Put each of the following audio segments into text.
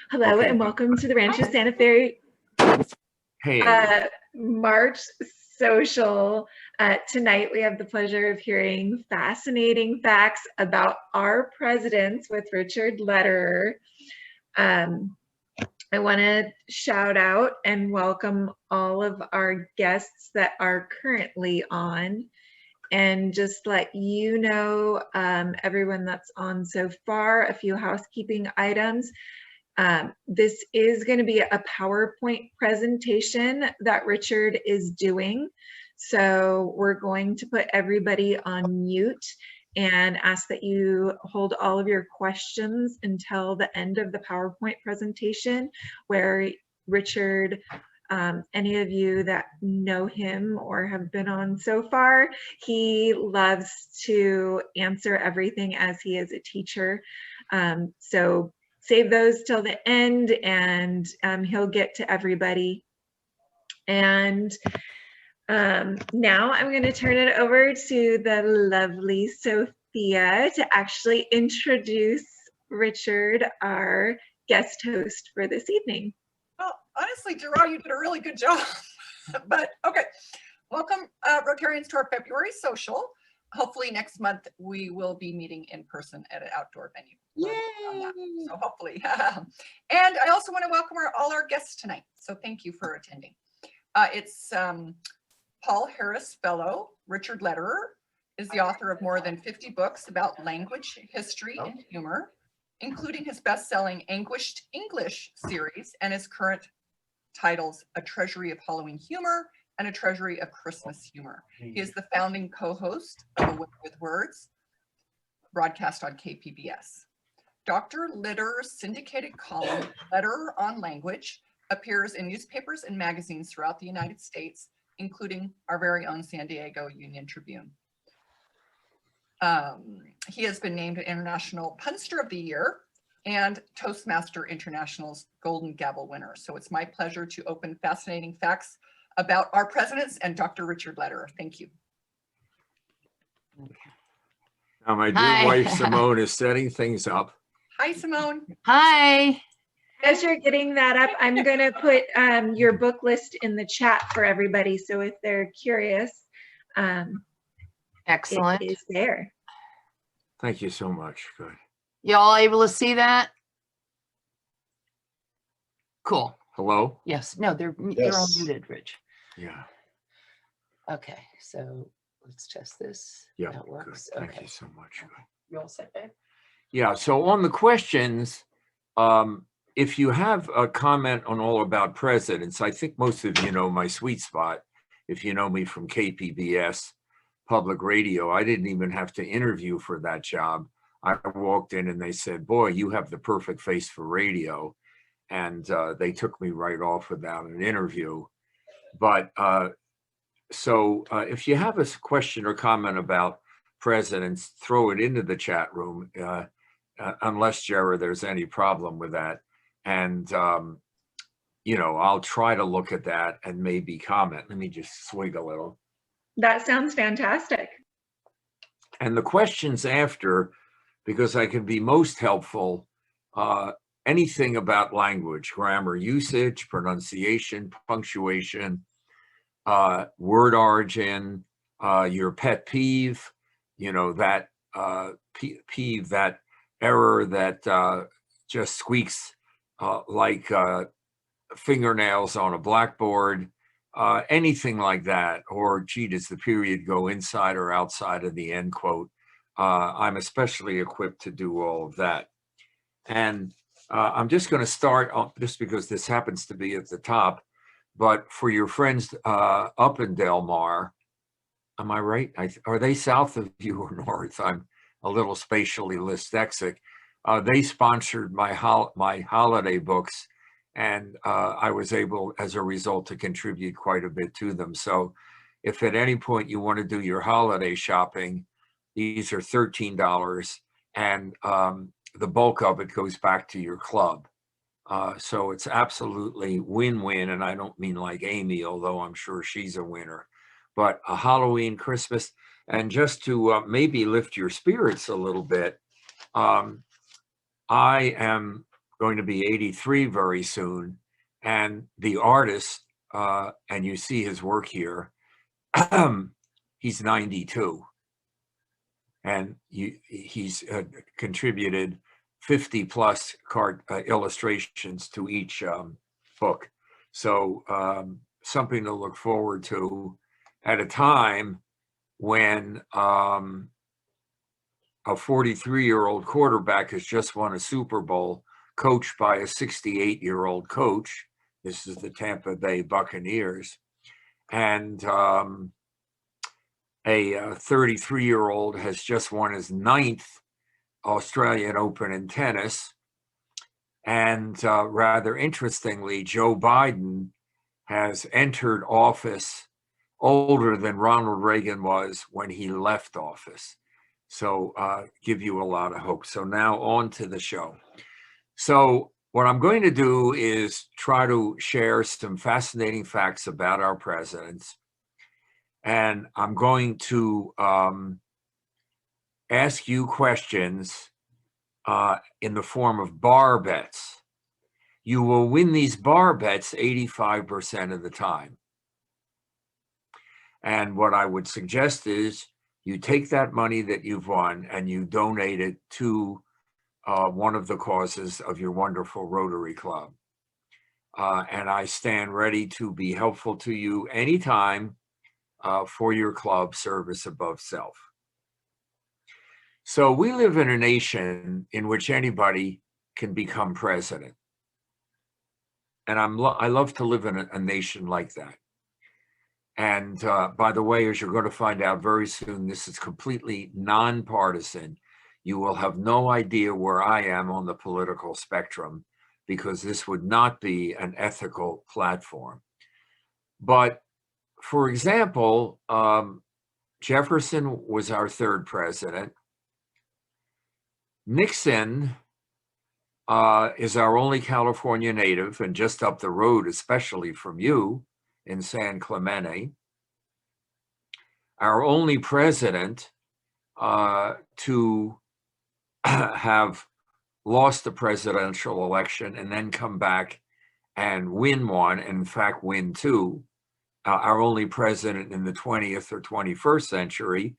Hello Okay. and welcome to the Rancho Santa Fe Hey, March Social. Tonight we have the pleasure of hearing fascinating facts about our presidents with Richard Lederer. I want to shout out and welcome all of our guests that are currently on, and just let you know, everyone that's on so far, a few housekeeping items. This is going to be a PowerPoint presentation that Richard is doing. So we're going to put everybody on mute and ask that you hold all of your questions until the end of the PowerPoint presentation, where Richard, any of you that know him or have been on so far, he loves to answer everything as he is a teacher. So save those till the end, and he'll get to everybody. And now I'm going to turn it over to the lovely Sophia to actually introduce Richard, our guest host for this evening. Well, honestly, Gerard, you did a really good job. But okay, welcome Rotarians to our February social. Hopefully next month we will be meeting in person at an outdoor venue. Yay! So hopefully. And I also want to welcome all our guests tonight. So thank you for attending. It's Paul Harris Fellow. Richard Lederer is the author of more than 50 books about language, history, and humor, including his best-selling Anguished English series and his current titles, A Treasury of Halloween Humor and A Treasury of Christmas Humor. He is the founding co-host of A Way with Words, broadcast on KPBS. Dr. Lederer's syndicated column, Lederer on Language, appears in newspapers and magazines throughout the United States, including our very own San Diego Union Tribune. He has been named an International Punster of the Year and Toastmaster International's Golden Gavel winner. So it's my pleasure to open Fascinating Facts about our presidents and Dr. Richard Lederer. Thank you. now my dear wife Simone is setting things up. Hi, Simone. Hi. As you're getting that up, I'm going to put your book list in the chat for everybody. So if they're curious, Excellent. it is there. Thank you so much. Good. Y'all able to see that? Cool. Hello? Yes. No, they're all Yes. muted, Rich. Yeah. Okay. So let's test this. Yeah. That Good. works. Thank Okay. you so much. Good. You all set, babe? Yeah. So on the questions, if you have a comment on All About Presidents, I think most of you know my sweet spot. If you know me from KPBS Public Radio, I didn't even have to interview for that job. I walked in and they said, boy, you have the perfect face for radio. And they took me right off without an interview. But so if you have a question or comment about presidents, throw it into the chat room, unless, Jared, there's any problem with that. And, you know, I'll try to look at that and maybe comment. Let me just swig a little. That sounds fantastic. And the questions after, because I can be most helpful, anything about language, grammar usage, pronunciation, punctuation, word origin, your pet peeve, you know, that peeve, that error that just squeaks like fingernails on a blackboard, anything like that, or gee, does the period go inside or outside of the end quote? I'm especially equipped to do all of that. And I'm just going to start, just because this happens to be at the top, but for your friends up in Del Mar, am I right? Are they south of you or north? I'm a little spatially dyslexic. They sponsored my holiday books, and I was able, as a result, to contribute quite a bit to them. So if at any point you want to do your holiday shopping, these are $13, and the bulk of it goes back to your club. So it's absolutely win-win, and I don't mean like Amy, although I'm sure she's a winner, but a Halloween, Christmas, and just to maybe lift your spirits a little bit, I am going to be 83 very soon. And the artist, and you see his work here, he's 92. And he's contributed 50 plus illustrations to each book. So something to look forward to at a time when a 43-year-old quarterback has just won a Super Bowl, coached by a 68-year-old coach. This is the Tampa Bay Buccaneers. And a 33-year-old has just won his 9th Australian Open in tennis. And rather interestingly, Joe Biden has entered office older than Ronald Reagan was when he left office. So give you a lot of hope. So now on to the show. So what I'm going to do is try to share some fascinating facts about our presidents. And I'm going to ask you questions in the form of bar bets. You will win these bar bets 85% of the time. And what I would suggest is you take that money that you've won and you donate it to one of the causes of your wonderful Rotary Club. And I stand ready to be helpful to you anytime for your club, service above self. So we live in a nation in which anybody can become president. And I love to live in a nation like that. And by the way, as you're going to find out very soon, this is completely nonpartisan. You will have no idea where I am on the political spectrum because this would not be an ethical platform. But for example, Jefferson was our 3rd president. Nixon is our only California native and just up the road, especially from you in San Clemente. Our only president to have lost the presidential election and then come back and win one, and in fact win 2. Our only president in the 20th or 21st century.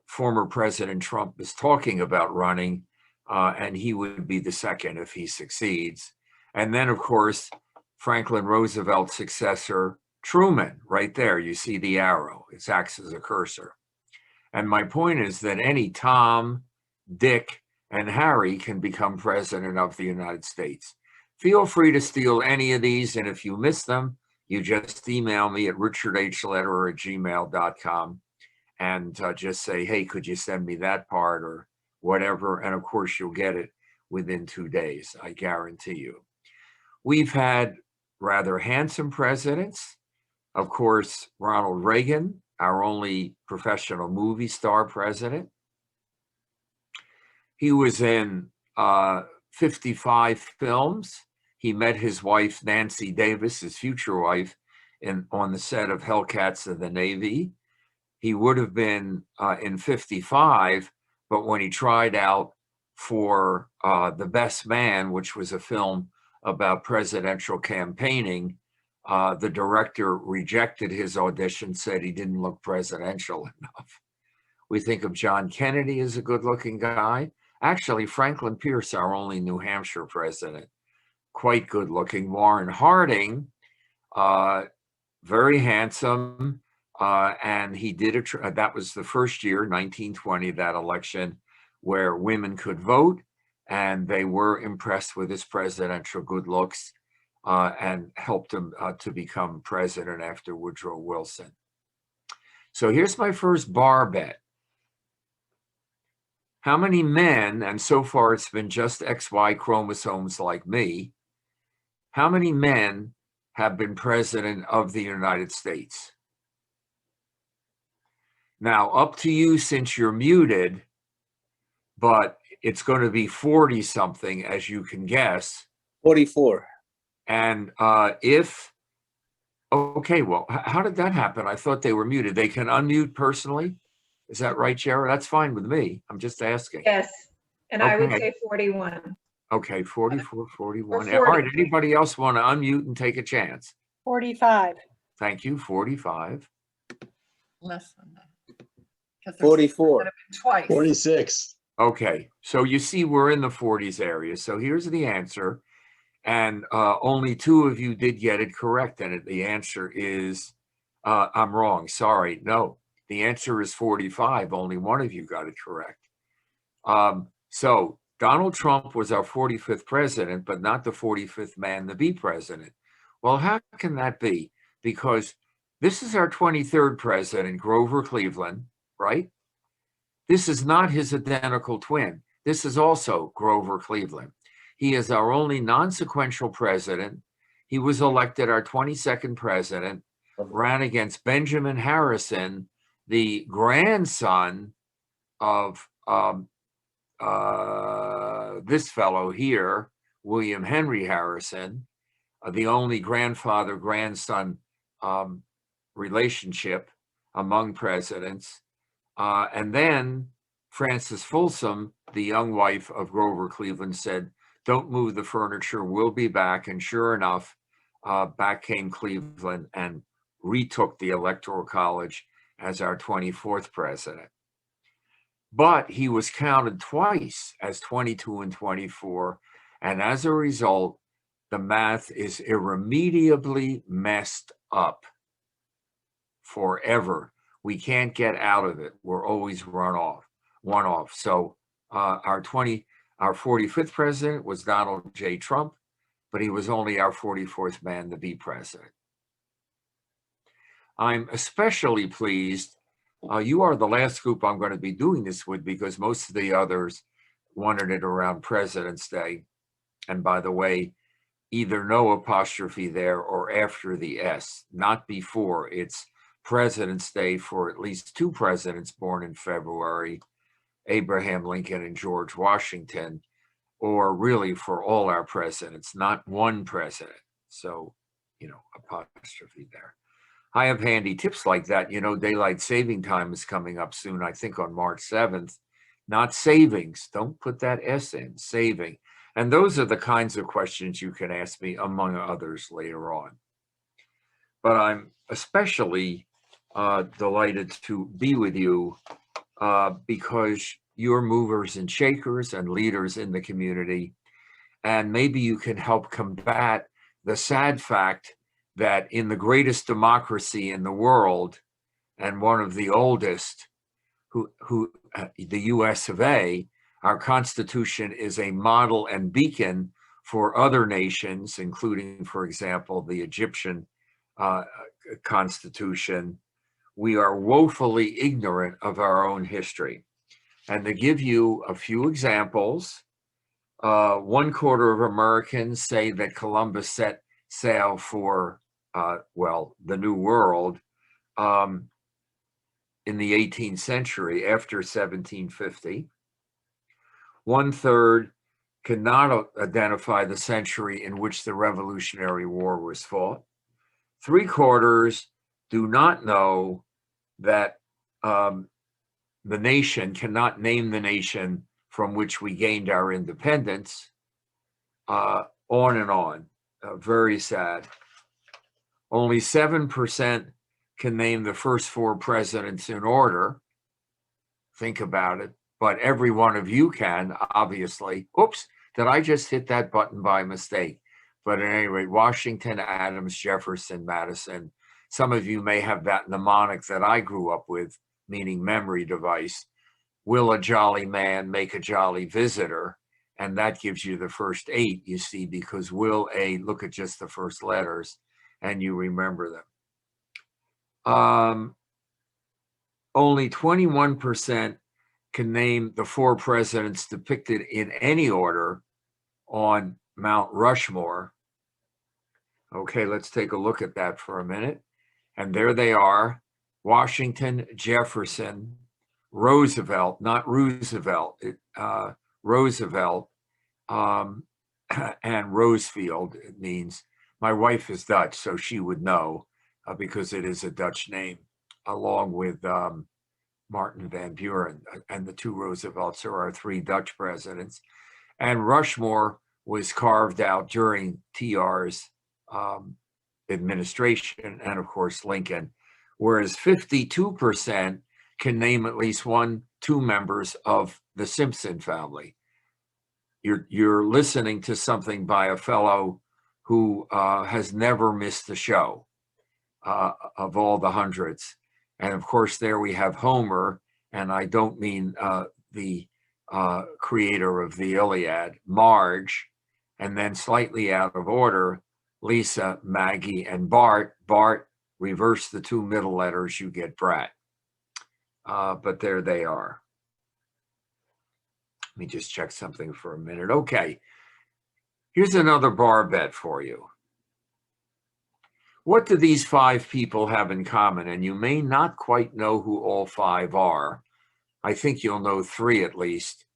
Former President Trump is talking about running, and he would be the 2nd if he succeeds. And then, of course, Franklin Roosevelt's successor, Truman, right there. You see the arrow. It acts as a cursor. And my point is that any Tom, Dick, and Harry can become president of the United States. Feel free to steal any of these, and if you miss them, you just email me at richardhlederer@gmail.com and just say, hey, could you send me that part or whatever? And of course, you'll get it within 2 days, I guarantee you. We've had rather handsome presidents. Of course, Ronald Reagan, our only professional movie star president. He was in 55 films. He met his wife, Nancy Davis, his future wife, on the set of Hellcats of the Navy. He would have been in 55, but when he tried out for The Best Man, which was a film about presidential campaigning, the director rejected his audition, said he didn't look presidential enough. We think of John Kennedy as a good-looking guy. Actually, Franklin Pierce, our only New Hampshire president, quite good-looking. Warren Harding, very handsome, and he did that was the first year, 1920, that election, where women could vote, and they were impressed with his presidential good looks and helped him to become president after Woodrow Wilson. So here's my first bar bet. How many men, and so far it's been just XY chromosomes like me, how many men have been president of the United States? Now, up to you since you're muted, but it's going to be 40 something, as you can guess. 44. And okay, well, how did that happen? I thought they were muted. They can unmute personally? Is that right, Jared? That's fine with me. I'm just asking. Yes, and I would Okay. say 41. Okay, 44, 41. Or All right, 40. anybody else want to unmute and take a chance? 45. Thank you, 45. Less than that. 'Cause there's 44. been twice. 46. Okay, so you see we're in the 40s area. So here's the answer. And only 2 of you did get it correct. And the answer is, I'm wrong, sorry. No, the answer is 45. Only 1 of you got it correct. So Donald Trump was our 45th president, but not the 45th man to be president. Well, how can that be? Because this is our 23rd president, Grover Cleveland, right? This is not his identical twin. This is also Grover Cleveland. He is our only non-sequential president. He was elected our 22nd president, ran against Benjamin Harrison, the grandson of this fellow here, William Henry Harrison, the only grandfather-grandson relationship among presidents. And then Frances Folsom, the young wife of Grover Cleveland, said, "Don't move the furniture, we'll be back." And sure enough, back came Cleveland and retook the Electoral College as our 24th president. But he was counted twice as 22 and 24. And as a result, the math is irremediably messed up forever. We can't get out of it. We're always one off. So our 45th president was Donald J. Trump, but he was only our 44th man to be president. I'm especially pleased. You are the last group I'm going to be doing this with because most of the others wanted it around President's Day. And by the way, either no apostrophe there or after the S, not before. It's President's Day for at least 2 presidents born in February, Abraham Lincoln and George Washington, or really for all our presidents, not one president. So, apostrophe there. I have handy tips like that. Daylight saving time is coming up soon, I think on March 7th. Not savings. Don't put that S in, saving. And those are the kinds of questions you can ask me, among others, later on. But I'm especially delighted to be with you because you're movers and shakers and leaders in the community. And maybe you can help combat the sad fact that in the greatest democracy in the world, and one of the oldest, the US of A, our Constitution is a model and beacon for other nations, including, for example, the Egyptian Constitution. We are woefully ignorant of our own history. And to give you a few examples, 1/4 of Americans say that Columbus set sail for, the New World in the 18th century after 1750. 1/3 cannot identify the century in which the Revolutionary War was fought. 3/4 do not know that the nation cannot name the nation from which we gained our independence, on and on. Very sad. Only 7% can name the first 4 presidents in order. Think about it. But every one of you can, obviously. Oops, did I just hit that button by mistake? But at any rate, Washington, Adams, Jefferson, Madison. Some of you may have that mnemonic that I grew up with, meaning memory device. Will a jolly man make a jolly visitor? And that gives you the first 8, you see, because will a, look at just the first letters, and you remember them. Only 21% can name the 4 presidents depicted in any order on Mount Rushmore. Okay, let's take a look at that for a minute. And there they are: Washington, Jefferson, Roosevelt, not Roosevelt, Roosevelt, and Rosefield. It means, my wife is Dutch, so she would know because it is a Dutch name, along with Martin Van Buren. And the 2 Roosevelts are our 3 Dutch presidents. And Rushmore was carved out during TR's administration, and of course Lincoln, whereas 52% can name at least 2 members of the Simpson family. You're listening to something by a fellow who has never missed a show of all the hundreds. And of course, there we have Homer, and I don't mean the creator of the Iliad, Marge, and then slightly out of order, Lisa, Maggie, and Bart. Bart, reverse the 2 middle letters, you get Brat. But there they are. Let me just check something for a minute. Okay, here's another bar bet for you. What do these 5 people have in common? And you may not quite know who all 5 are. I think you'll know 3 at least.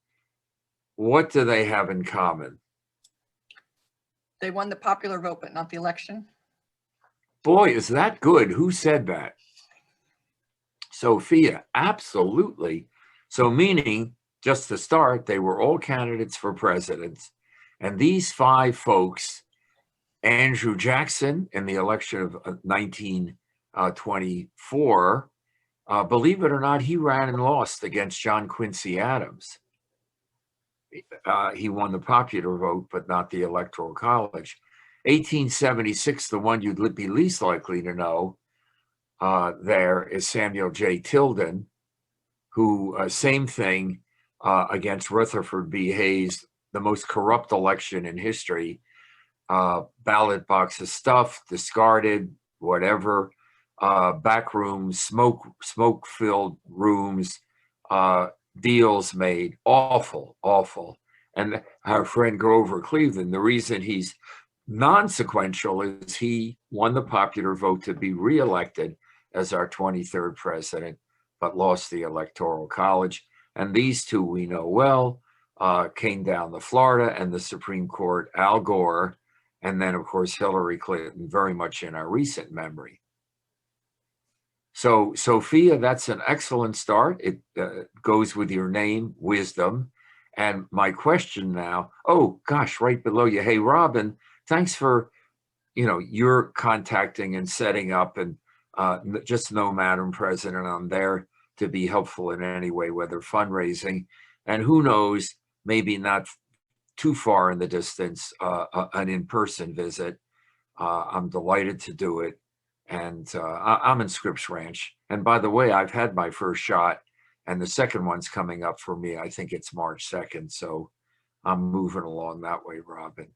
What do they have in common? They won the popular vote, but not the election. Boy, is that good. Who said that? Sophia, absolutely. So meaning, just to start, they were all candidates for president. And these 5 folks, Andrew Jackson in the election of 1924, believe it or not, he ran and lost against John Quincy Adams. He won the popular vote, but not the Electoral College. 1876, the one you'd be least likely to know there is Samuel J. Tilden, who, same thing against Rutherford B. Hayes, the most corrupt election in history. Ballot boxes stuffed, discarded, whatever, back rooms, smoke-filled rooms, deals made, awful, awful. And our friend Grover Cleveland, the reason he's non-sequential is he won the popular vote to be reelected as our 23rd president, but lost the Electoral College. And these 2 we know well, came down to Florida and the Supreme Court, Al Gore, and then of course Hillary Clinton, very much in our recent memory. So Sophia, that's an excellent start. It goes with your name, wisdom. And my question now, oh gosh, right below you. Hey, Robin, thanks for, your contacting and setting up, and just know, Madam President, I'm there to be helpful in any way, whether fundraising, and who knows, maybe not too far in the distance, an in-person visit. I'm delighted to do it. And I'm in Scripps Ranch. And by the way, I've had my first shot, and the second one's coming up for me. I think it's March 2nd. So I'm moving along that way, Robin.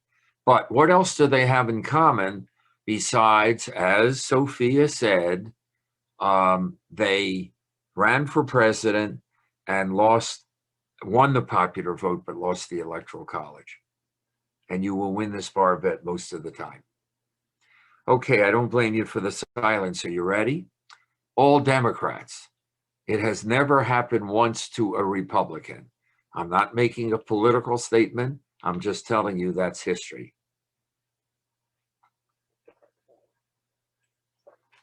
But what else do they have in common besides, as Sophia said, they ran for president and won the popular vote, but lost the Electoral College. And you will win this bar bet most of the time. Okay, I don't blame you for the silence. Are you ready? All Democrats. It has never happened once to a Republican. I'm not making a political statement. I'm just telling you that's history.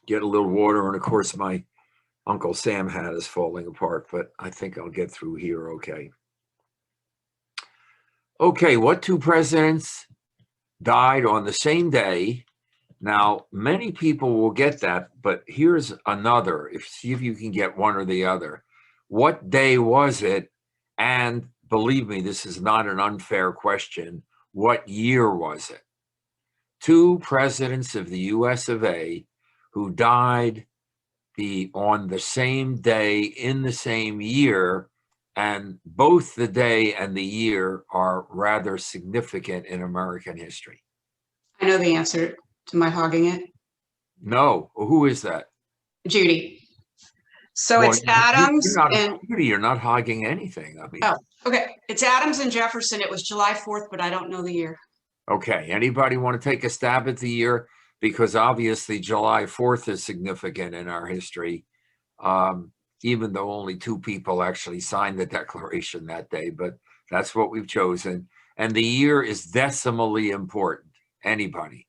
Get a little water, and of course my Uncle Sam hat is falling apart, but I think I'll get through here okay. Okay, what 2 presidents died on the same day? Now, many people will get that, but here's another. See if you can get one or the other. What day was it? And believe me, this is not an unfair question. What year was it? 2 presidents of the US of A who died on the same day in the same year, and both the day and the year are rather significant in American history. I know the answer. Am I hogging it? No. Who is that? Judy. So it's Adams and you're not hogging anything. I mean, oh, okay. It's Adams and Jefferson. It was July 4th, but I don't know the year. Okay. Anybody want to take a stab at the year? Because obviously July 4th is significant in our history, even though only 2 people actually signed the Declaration that day, but that's what we've chosen. And the year is decimally important. Anybody?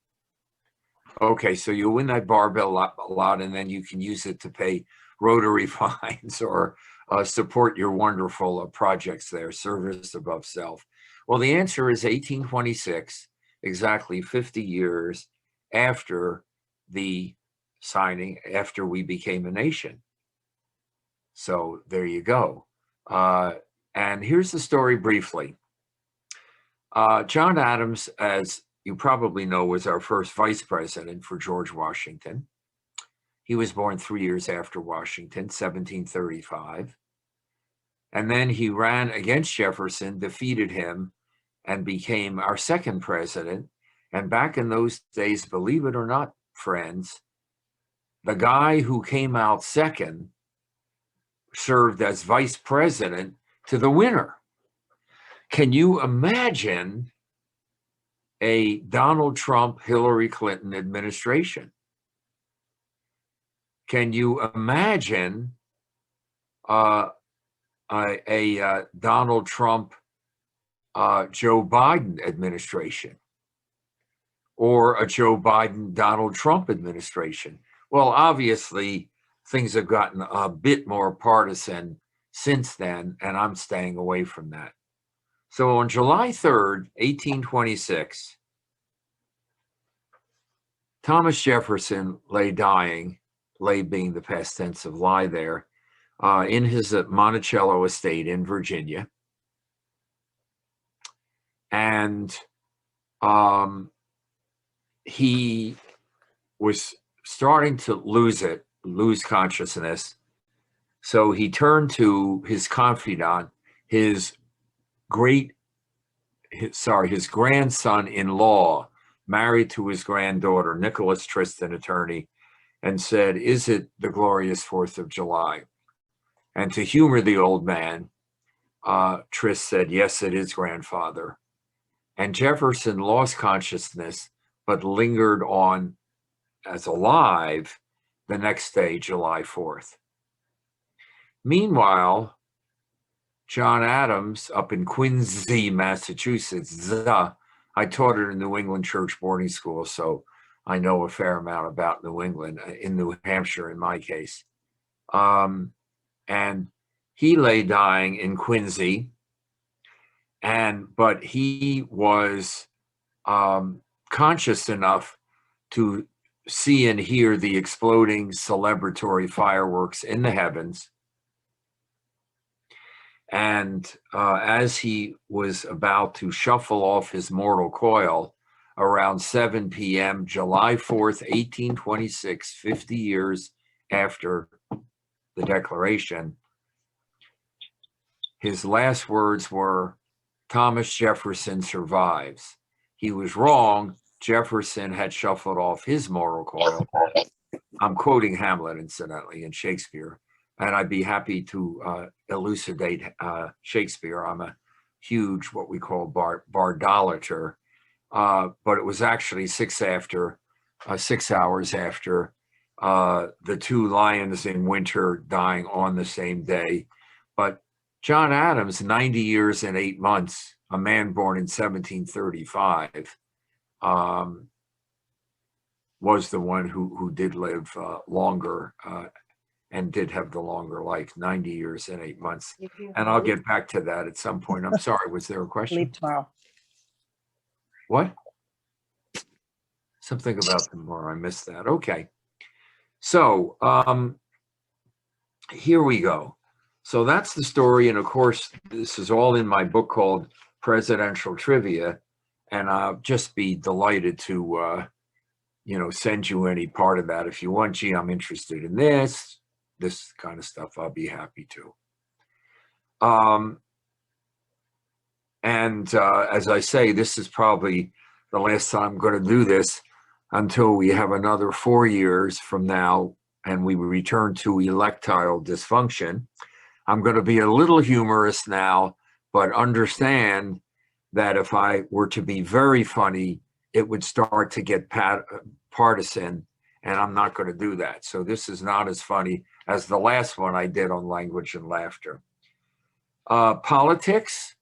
Okay, so you win that barbell a lot, and then you can use it to pay Rotary fines or support your wonderful projects there, service above self. Well, the answer is 1826, exactly 50 years after the signing, after we became a nation. So there you go. And here's the story briefly. John Adams, as you probably know, was our first vice president for George Washington. He was born 3 years after Washington, 1735. And then he ran against Jefferson, defeated him, and became our second president. And back in those days, believe it or not, friends, the guy who came out second served as vice president to the winner. Can you imagine a Donald Trump, Hillary Clinton administration? Can you imagine a Donald Trump, Joe Biden administration, or a Joe Biden, Donald Trump administration? Well, obviously, things have gotten a bit more partisan since then, and I'm staying away from that. So on July 3rd, 1826, Thomas Jefferson lay dying, lay being the past tense of lie there, in his Monticello estate in Virginia. And he was starting to lose consciousness. So he turned to his confidant, his grandson-in-law, married to his granddaughter, Nicholas Tristan, attorney, and said, "Is it the glorious 4th of July?" And to humor the old man, Tris said, "Yes, it is, grandfather." And Jefferson lost consciousness, but lingered on as alive the next day, July 4th. Meanwhile, John Adams up in Quincy, Massachusetts, I taught at a New England church boarding school, so I know a fair amount about New England, in New Hampshire in my case. And he lay dying in Quincy, but he was conscious enough to see and hear the exploding celebratory fireworks in the heavens. And as he was about to shuffle off his mortal coil around 7 p.m., July 4th, 1826, 50 years after the Declaration, his last words were, "Thomas Jefferson survives." He was wrong. Jefferson had shuffled off his mortal coil. I'm quoting Hamlet, incidentally, in Shakespeare. And I'd be happy to elucidate Shakespeare. I'm a huge, what we call bardolater, but it was actually 6 hours after the 2 lions in winter dying on the same day. But John Adams, 90 years and 8 months, a man born in 1735, was the one who did live longer, and did have the longer life, 90 years and 8 months. And I'll get back to that at some point. I'm sorry, was there a question? Leave tomorrow. What? Something about tomorrow, I missed that. Okay. So here we go. So that's the story. And of course, this is all in my book called Presidential Trivia. And I'll just be delighted to, send you any part of that. If you want, gee, I'm interested in this kind of stuff, I'll be happy to. As I say, this is probably the last time I'm going to do this until we have another 4 years from now and we return to electile dysfunction. I'm going to be a little humorous now, but understand that if I were to be very funny, it would start to get partisan, and I'm not going to do that. So this is not as funny as the last one I did on language and laughter. Politics,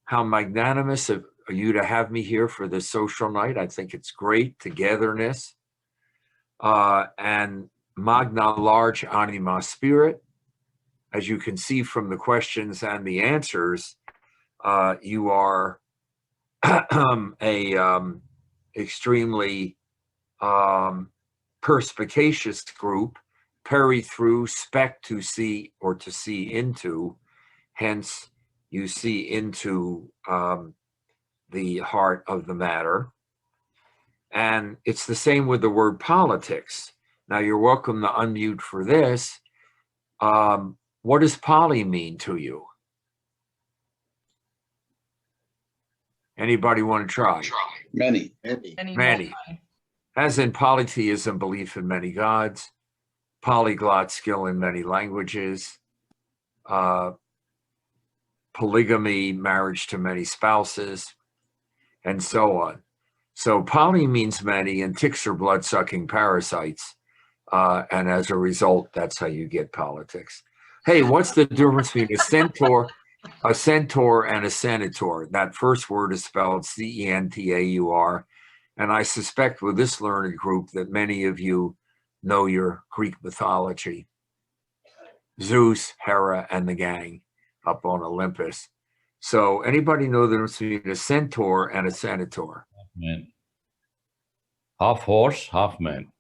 how magnanimous of you to have me here for this social night. I think it's great, togetherness, and magna large anima spirit. As you can see from the questions and the answers, You are a extremely perspicacious group, peri through, spec to see or to see into, hence you see into the heart of the matter. And it's the same with the word politics. Now you're welcome to unmute for this. What does poly mean to you? Anybody want to try? Many. Many. As in polytheism, belief in many gods, polyglot, skill in many languages, polygamy, marriage to many spouses, and so on. So poly means many, and ticks are blood-sucking parasites. And as a result, that's how you get politics. Hey, what's the difference between a centaur and a senator? That first word is spelled C-E-N-T-A-U-R. And I suspect with this learned group that many of you know your Greek mythology. Zeus, Hera, and the gang up on Olympus. So anybody know the difference between a centaur and a senator? Man. Half horse, half man.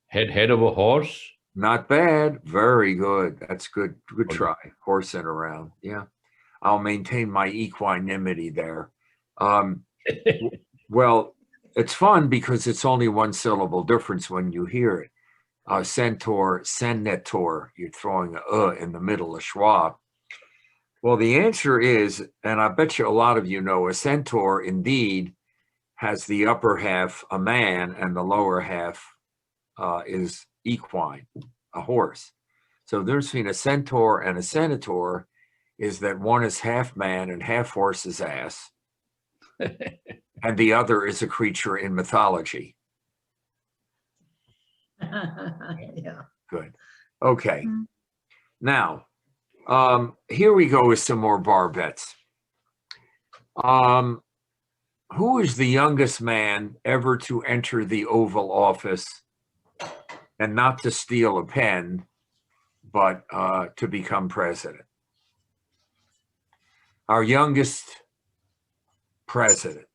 Head of a horse. Not bad. Very good. That's good. Good try. Horsing around. Yeah. I'll maintain my equanimity there. Well, it's fun because it's only one syllable difference when you hear it. Centaur, senator. You're throwing a in the middle of schwa. Well, the answer is, and I bet you a lot of you know, a centaur indeed has the upper half a man and the lower half is equine, a horse. So the difference between a centaur and a senator is that one is half man and half horse's ass, and the other is a creature in mythology. Yeah. Good. Okay. Now, here we go with some more bar bets. Who is the youngest man ever to enter the Oval Office and not to steal a pen, but to become president? Our youngest president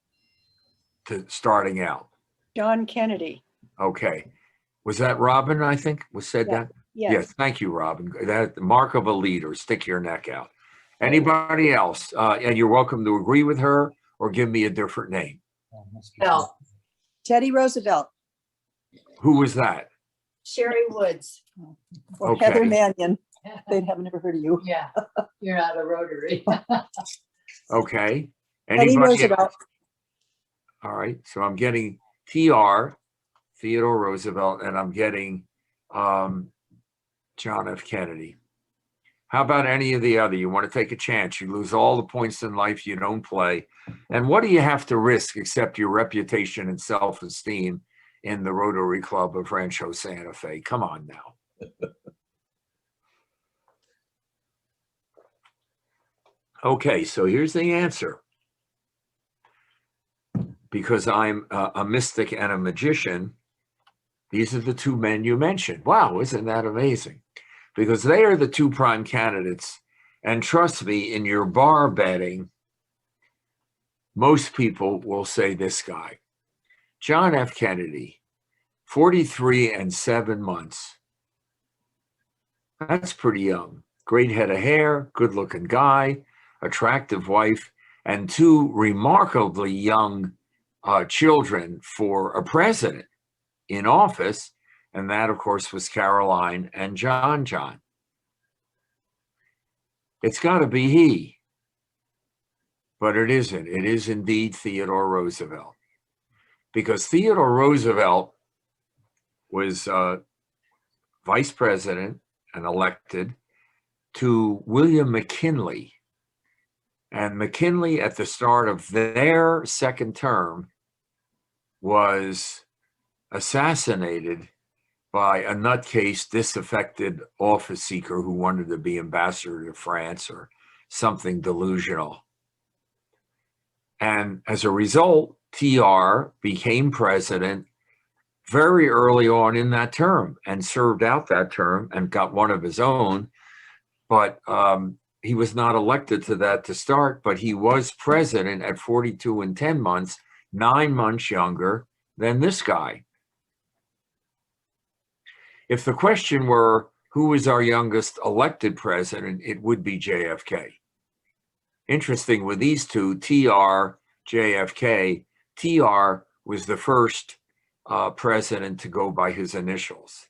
starting out. John Kennedy. Okay. Was that Robin, I think, said Yeah. that? Yes. Thank you, Robin. That the mark of a leader, stick your neck out. Anybody else? And you're welcome to agree with her or give me a different name. Bill. Teddy Roosevelt Who was that? Sherry Woods. or Okay. Heather Mannion. They'd have never heard of you. Yeah, you're not a Rotary. Okay. Teddy Anybody Roosevelt. else? All right. So I'm getting TR, Theodore Roosevelt, and I'm getting John F. Kennedy. How about any of the other? You want to take a chance. You lose all the points in life, you don't play. And what do you have to risk except your reputation and self-esteem in the Rotary Club of Rancho Santa Fe? Come on now. Okay, so here's the answer. Because I'm a mystic and a magician, these are the two men you mentioned. Wow, isn't that amazing? Because they are the two prime candidates. And trust me, in your bar betting, most people will say this guy. John F. Kennedy, 43 and 7 months. That's pretty young. Great head of hair, good looking guy, attractive wife, and two remarkably young children for a president in office. And that, of course, was Caroline and John. It's got to be he. But it isn't. It is indeed Theodore Roosevelt. Because Theodore Roosevelt was vice president and elected to William McKinley. And McKinley, at the start of their second term, was assassinated by a nutcase, disaffected office seeker who wanted to be ambassador to France or something delusional. And as a result, TR became president very early on in that term and served out that term and got one of his own. But he was not elected to that to start, but he was president at 42 and 10 months, 9 months younger than this guy. If the question were, who is our youngest elected president, it would be JFK. Interesting with these two, TR, JFK, TR was the first president to go by his initials.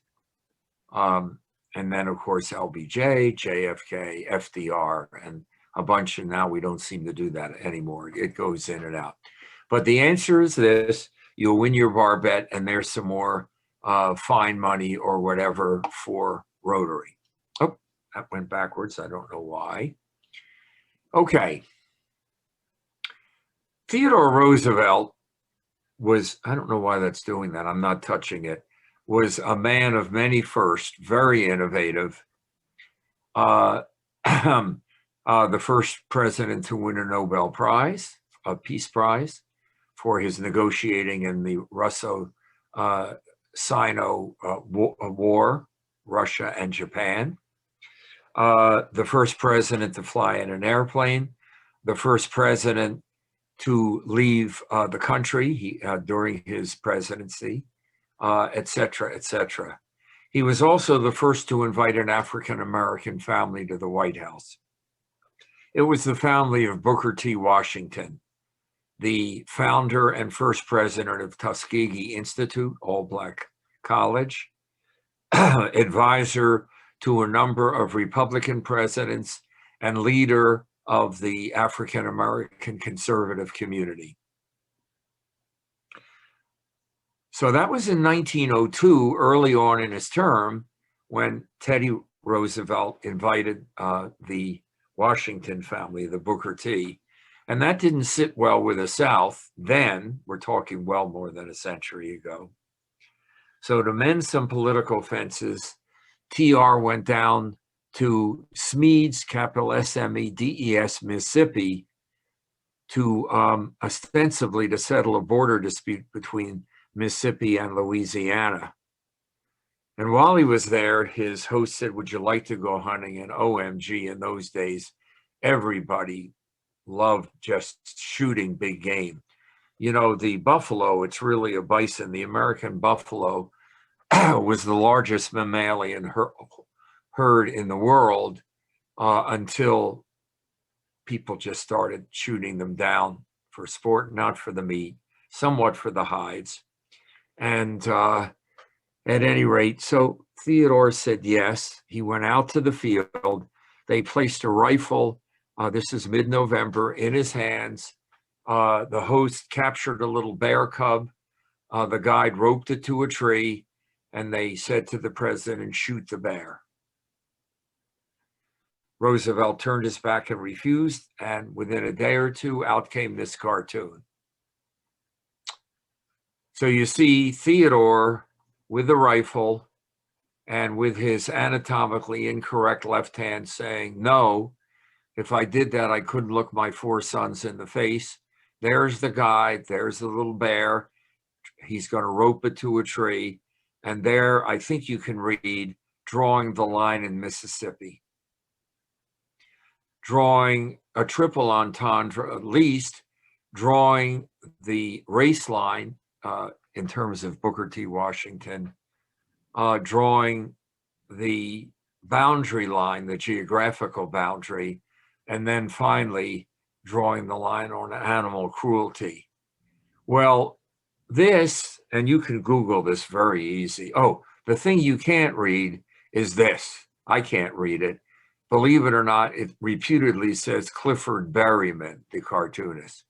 And then, of course, LBJ, JFK, FDR, and a bunch. And now we don't seem to do that anymore. It goes in and out. But the answer is this: you'll win your bar bet, and there's some more fine money or whatever for Rotary. Oh, that went backwards. I don't know why. Okay. Theodore Roosevelt was, I don't know why that's doing that. I'm not touching it. Was a man of many firsts, very innovative. The first president to win a Nobel Prize, a Peace Prize, for his negotiating in the Russo-Sino War, Russia and Japan. The first president to fly in an airplane. The first president to leave the country during his presidency. Et cetera, et cetera. He was also the first to invite an African-American family to the White House. It was the family of Booker T. Washington, the founder and first president of Tuskegee Institute, all-black college, advisor to a number of Republican presidents, and leader of the African-American conservative community. So that was in 1902, early on in his term, when Teddy Roosevelt invited the Washington family, the Booker T. And that didn't sit well with the South then. We're talking well more than a century ago. So to mend some political fences, TR went down to Smedes, capital S-M-E-D-E-S, Mississippi, to ostensibly to settle a border dispute between Mississippi and Louisiana. And while he was there, his host said, would you like to go hunting? And OMG, in those days, everybody loved just shooting big game. You know, the buffalo, it's really a bison. The American buffalo was the largest mammalian herd in the world until people just started shooting them down for sport, not for the meat, somewhat for the hides. And at any rate, so Theodore said yes. He went out to the field. They placed a rifle, this is mid-November, in his hands. The host captured a little bear cub. The guide roped it to a tree, and they said to the president, shoot the bear. Roosevelt turned his back and refused, and within a day or two, out came this cartoon. So you see Theodore with the rifle and with his anatomically incorrect left hand saying, no, if I did that, I couldn't look my 4 sons in the face. There's the guy, there's the little bear. He's going to rope it to a tree. And there, I think you can read, drawing the line in Mississippi. Drawing a triple entendre, at least, drawing the race line in terms of Booker T. Washington, drawing the boundary line, the geographical boundary, and then finally drawing the line on animal cruelty. Well, this, and you can Google this very easy. Oh, the thing you can't read is this. I can't read it. Believe it or not, it reputedly says Clifford Berryman, the cartoonist.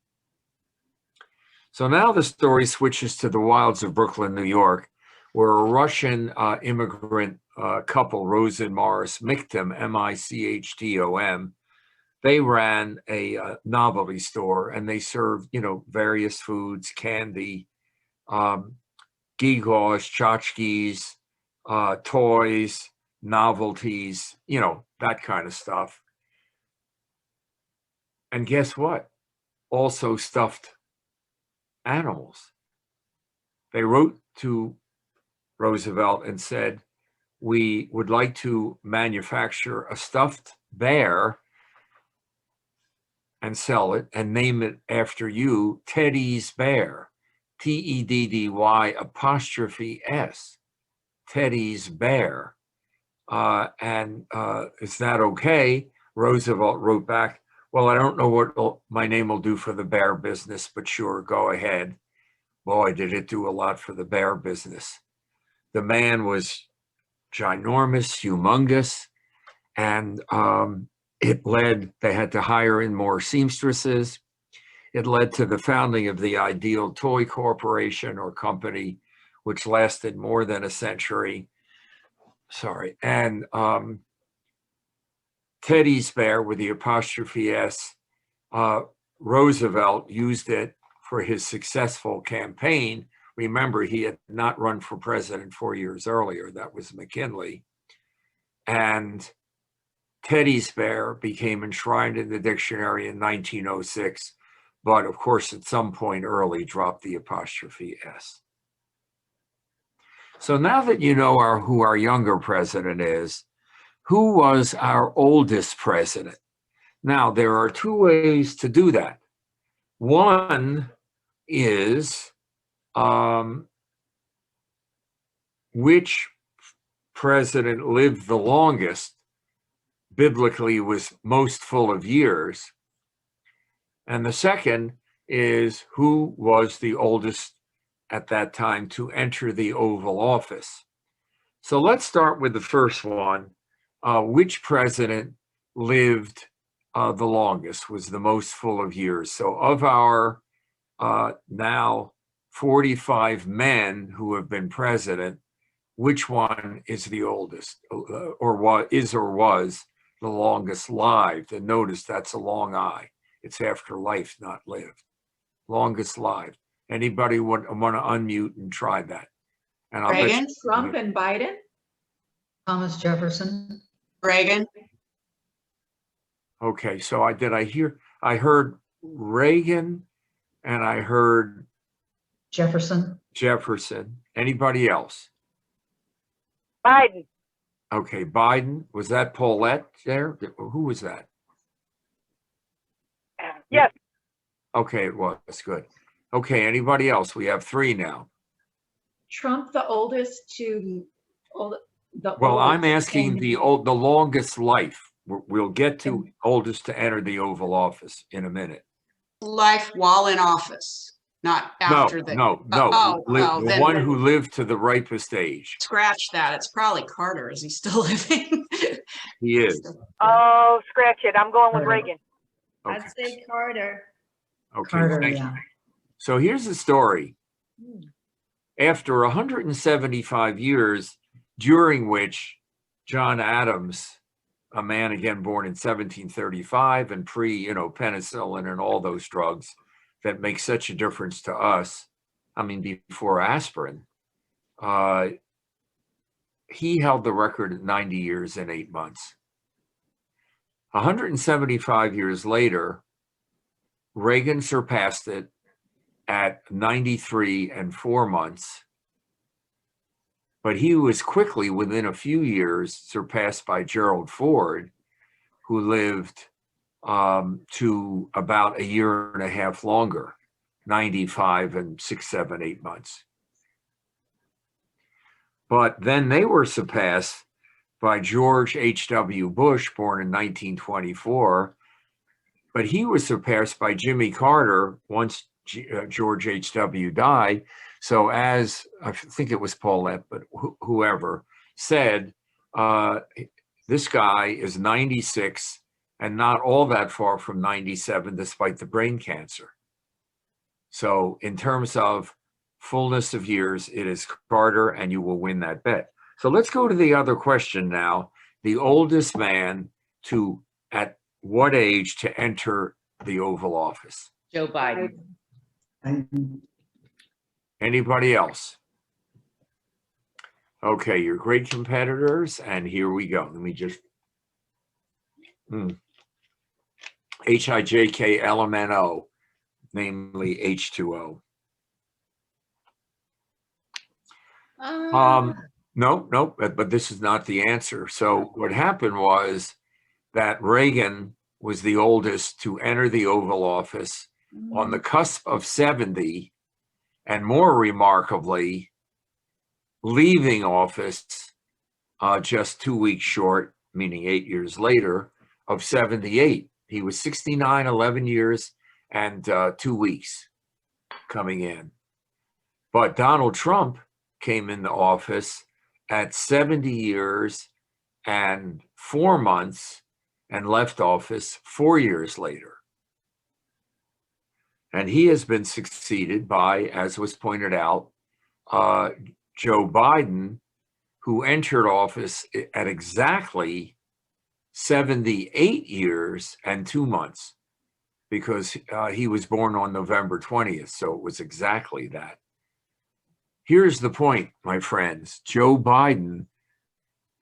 So now the story switches to the wilds of Brooklyn, New York, where a Russian immigrant couple, Rose and Morris Michtom, M-I-C-H-T-O-M, they ran a novelty store, and they served, you know, various foods, candy, gewgaws, tchotchkes, toys, novelties, you know, that kind of stuff. And guess what? Also stuffed animals. They wrote to Roosevelt and said, we would like to manufacture a stuffed bear and sell it and name it after you, Teddy's Bear, TEDDY''S, Teddy's Bear. Is that okay? Roosevelt wrote back, well, I don't know what my name will do for the bear business, but sure, go ahead. Boy, did it do a lot for the bear business. The man was ginormous, humongous, and they had to hire in more seamstresses. It led to the founding of the Ideal Toy Corporation or company, which lasted more than a century. Sorry. And Teddy's Bear with the ''S, Roosevelt used it for his successful campaign. Remember, he had not run for president 4 years earlier. That was McKinley. And Teddy's Bear became enshrined in the dictionary in 1906, but of course, at some point early, dropped the ''S. So now that you know who our younger president is, who was our oldest president? Now, there are two ways to do that. One is which president lived the longest, biblically was most full of years. And the second is who was the oldest at that time to enter the Oval Office. So let's start with the first one. Which president lived the longest, was the most full of years? So of our now 45 men who have been president, which one is the oldest or was the longest lived? And notice that's a long I. It's after life, not lived. Longest lived. Anybody want to unmute and try that? And I'll bet Reagan? Is it Trump and Biden? Thomas Jefferson. Reagan. Okay, so I heard Reagan and I heard Jefferson. Jefferson. Anybody else? Biden. Okay, Biden. Was that Paulette there? Who was that? Yes. Okay, it was good. Okay, anybody else? We have three now. Trump, the oldest to Well, I'm asking the longest life. We'll get to oldest to enter the Oval Office in a minute. Life while in office, not after the. No. The then one who lived to the ripest age. Scratch that. It's probably Carter. Is he still living? He is. Oh, scratch it. I'm going with Reagan. Okay. I'd say Carter. Okay, Carter, thank yeah. you. So here's the story. After 175 years, during which John Adams, a man again born in 1735 and penicillin and all those drugs that make such a difference to us, I mean, before aspirin, he held the record at 90 years and 8 months. 175 years later, Reagan surpassed it at 93 and 4 months, but he was quickly, within a few years, surpassed by Gerald Ford, who lived to about a year and a half longer, 95 and 6, 7, 8 months. But then they were surpassed by George H.W. Bush, born in 1924, but he was surpassed by Jimmy Carter once George H.W. died. So as I think it was Paulette, but whoever said, this guy is 96 and not all that far from 97, despite the brain cancer. So in terms of fullness of years, it is Carter, and you will win that bet. So let's go to the other question now. The oldest man at what age to enter the Oval Office? Joe Biden. Anybody else? Okay, you're great competitors, and here we go. Let me just HIJKLMNO, namely H2O. No, but this is not the answer. So what happened was that Reagan was the oldest to enter the Oval Office on the cusp of 70, and more remarkably, leaving office just 2 weeks short, meaning 8 years later, of 78. He was 69, 11 years and 2 weeks coming in. But Donald Trump came into office at 70 years and 4 months and left office 4 years later. And he has been succeeded by, as was pointed out, Joe Biden, who entered office at exactly 78 years and 2 months, because he was born on November 20th, so it was exactly that. Here's the point, my friends. Joe Biden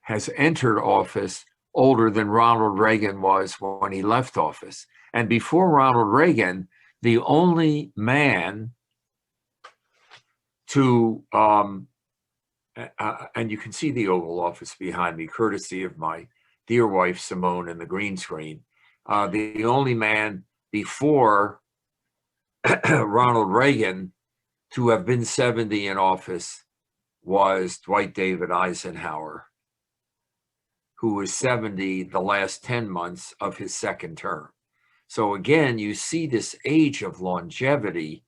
has entered office older than Ronald Reagan was when he left office. And before Ronald Reagan, the only man to, and you can see the Oval Office behind me, courtesy of my dear wife, Simone, in the green screen. The only man before Ronald Reagan to have been 70 in office was Dwight David Eisenhower, who was 70 the last 10 months of his second term. So again, you see this age of longevity.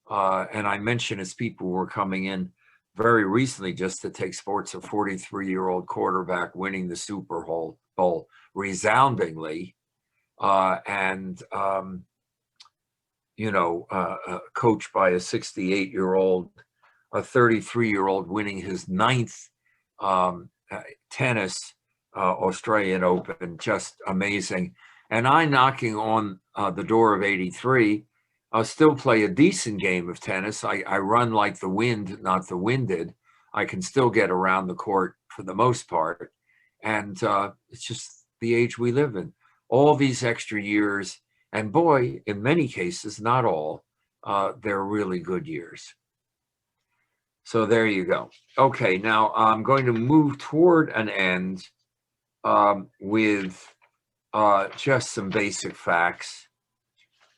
And I mentioned as people were coming in very recently, just to take sports, a 43-year-old quarterback winning the Super Bowl resoundingly, coached by a 68-year-old, a 33-year-old winning his 9th tennis Australian Open, just amazing. And I, knocking on the door of 83, I'll still play a decent game of tennis. I run like the wind, not the winded. I can still get around the court for the most part. And it's just the age we live in. All these extra years, and boy, in many cases, not all, they're really good years. So there you go. Okay, now I'm going to move toward an end with just some basic facts.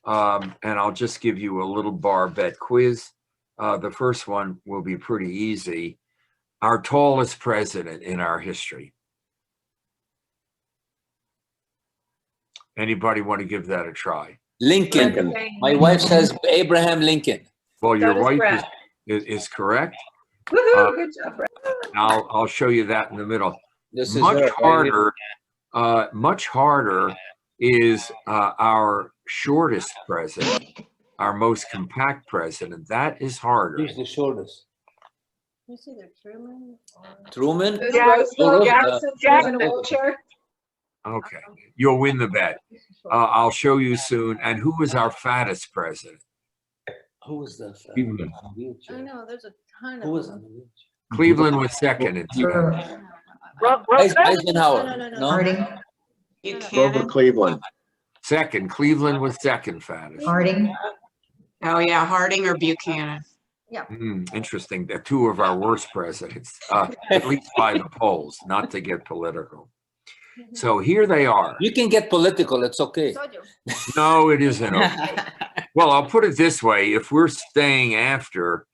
And I'll just give you a little bar bet quiz. The first one will be pretty easy. Our tallest president in our history. Anybody want to give that a try? Lincoln. My wife says Abraham Lincoln. Well, your So does wife Brett. is correct. Woohoo, good job, Brett. I'll show you that in the middle. This is Much her. harder is our shortest president, our most compact president. That is harder. Who's the shortest? It's either Truman or. Truman? Who's Yeah, Roosevelt yeah, Jackson who's in a wheelchair? Okay, you'll win the bet. I'll show you soon. And who was our fattest president? Who was the Cleveland. I know, there's a ton Who was of on them. the wheelchair? Cleveland was second in Sure. Eisenhower. No. Harding, Grover Cleveland. Second. Cleveland was second fattest. Harding, Oh, yeah, Harding or Buchanan. Interesting. They're two of our worst presidents, at least by the polls, not to get political. So here they are. You can get political, it's okay. No, it isn't. Okay. Well, I'll put it this way. If we're staying after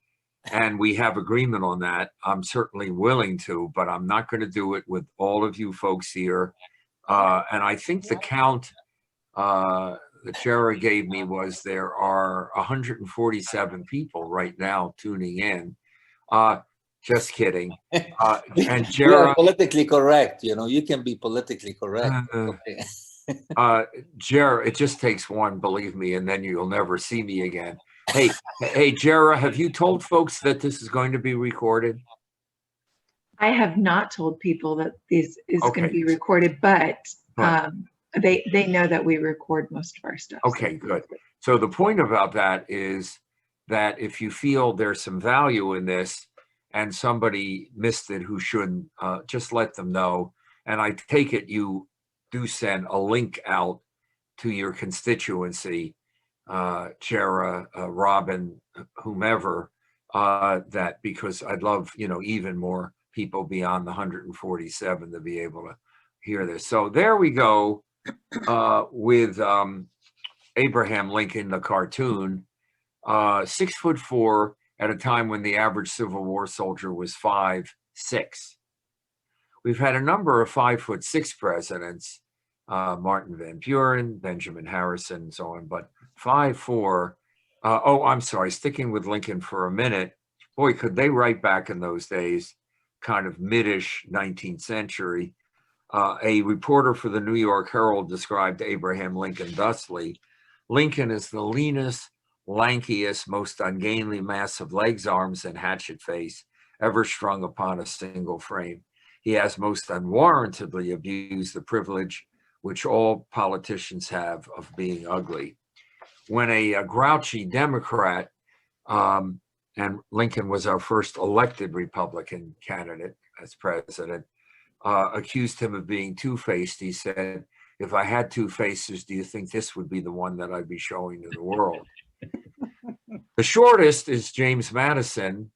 and we have agreement on that, I'm certainly willing to, but I'm not going to do it with all of you folks here. And I think the count that Jara gave me was there are 147 people right now tuning in. Just kidding. And We are Jara, politically correct, you can be politically correct. Okay. Jara, it just takes one, believe me, and then you'll never see me again. Hey, Jara, have you told folks that this is going to be recorded? I have not told people that this is going Okay. to be recorded, but But- they know that we record most of our stuff. so- Okay, good. So the point about that is that if you feel there's some value in this and somebody missed it who shouldn't, just let them know. And I take it you do send a link out to your constituency, Jara, Robin, whomever, that because I'd love, even more people beyond the 147 to be able to hear this. So there we go. with Abraham Lincoln, the cartoon, 6'4" at a time when the average Civil War soldier was 5'6". We've had a number of 5'6" presidents, Martin Van Buren, Benjamin Harrison, and so on, but 5'4". Oh, I'm sorry, sticking with Lincoln for a minute. Boy, could they write back in those days, kind of mid-ish 19th century. A reporter for the New York Herald described Abraham Lincoln thusly: Lincoln is the leanest, lankiest, most ungainly mass of legs, arms, and hatchet face ever strung upon a single frame. He has most unwarrantedly abused the privilege which all politicians have of being ugly. When a grouchy Democrat, and Lincoln was our first elected Republican candidate as president, accused him of being two-faced, he said, "If I had two faces, do you think this would be the one that I'd be showing to the world?" The shortest is James Madison,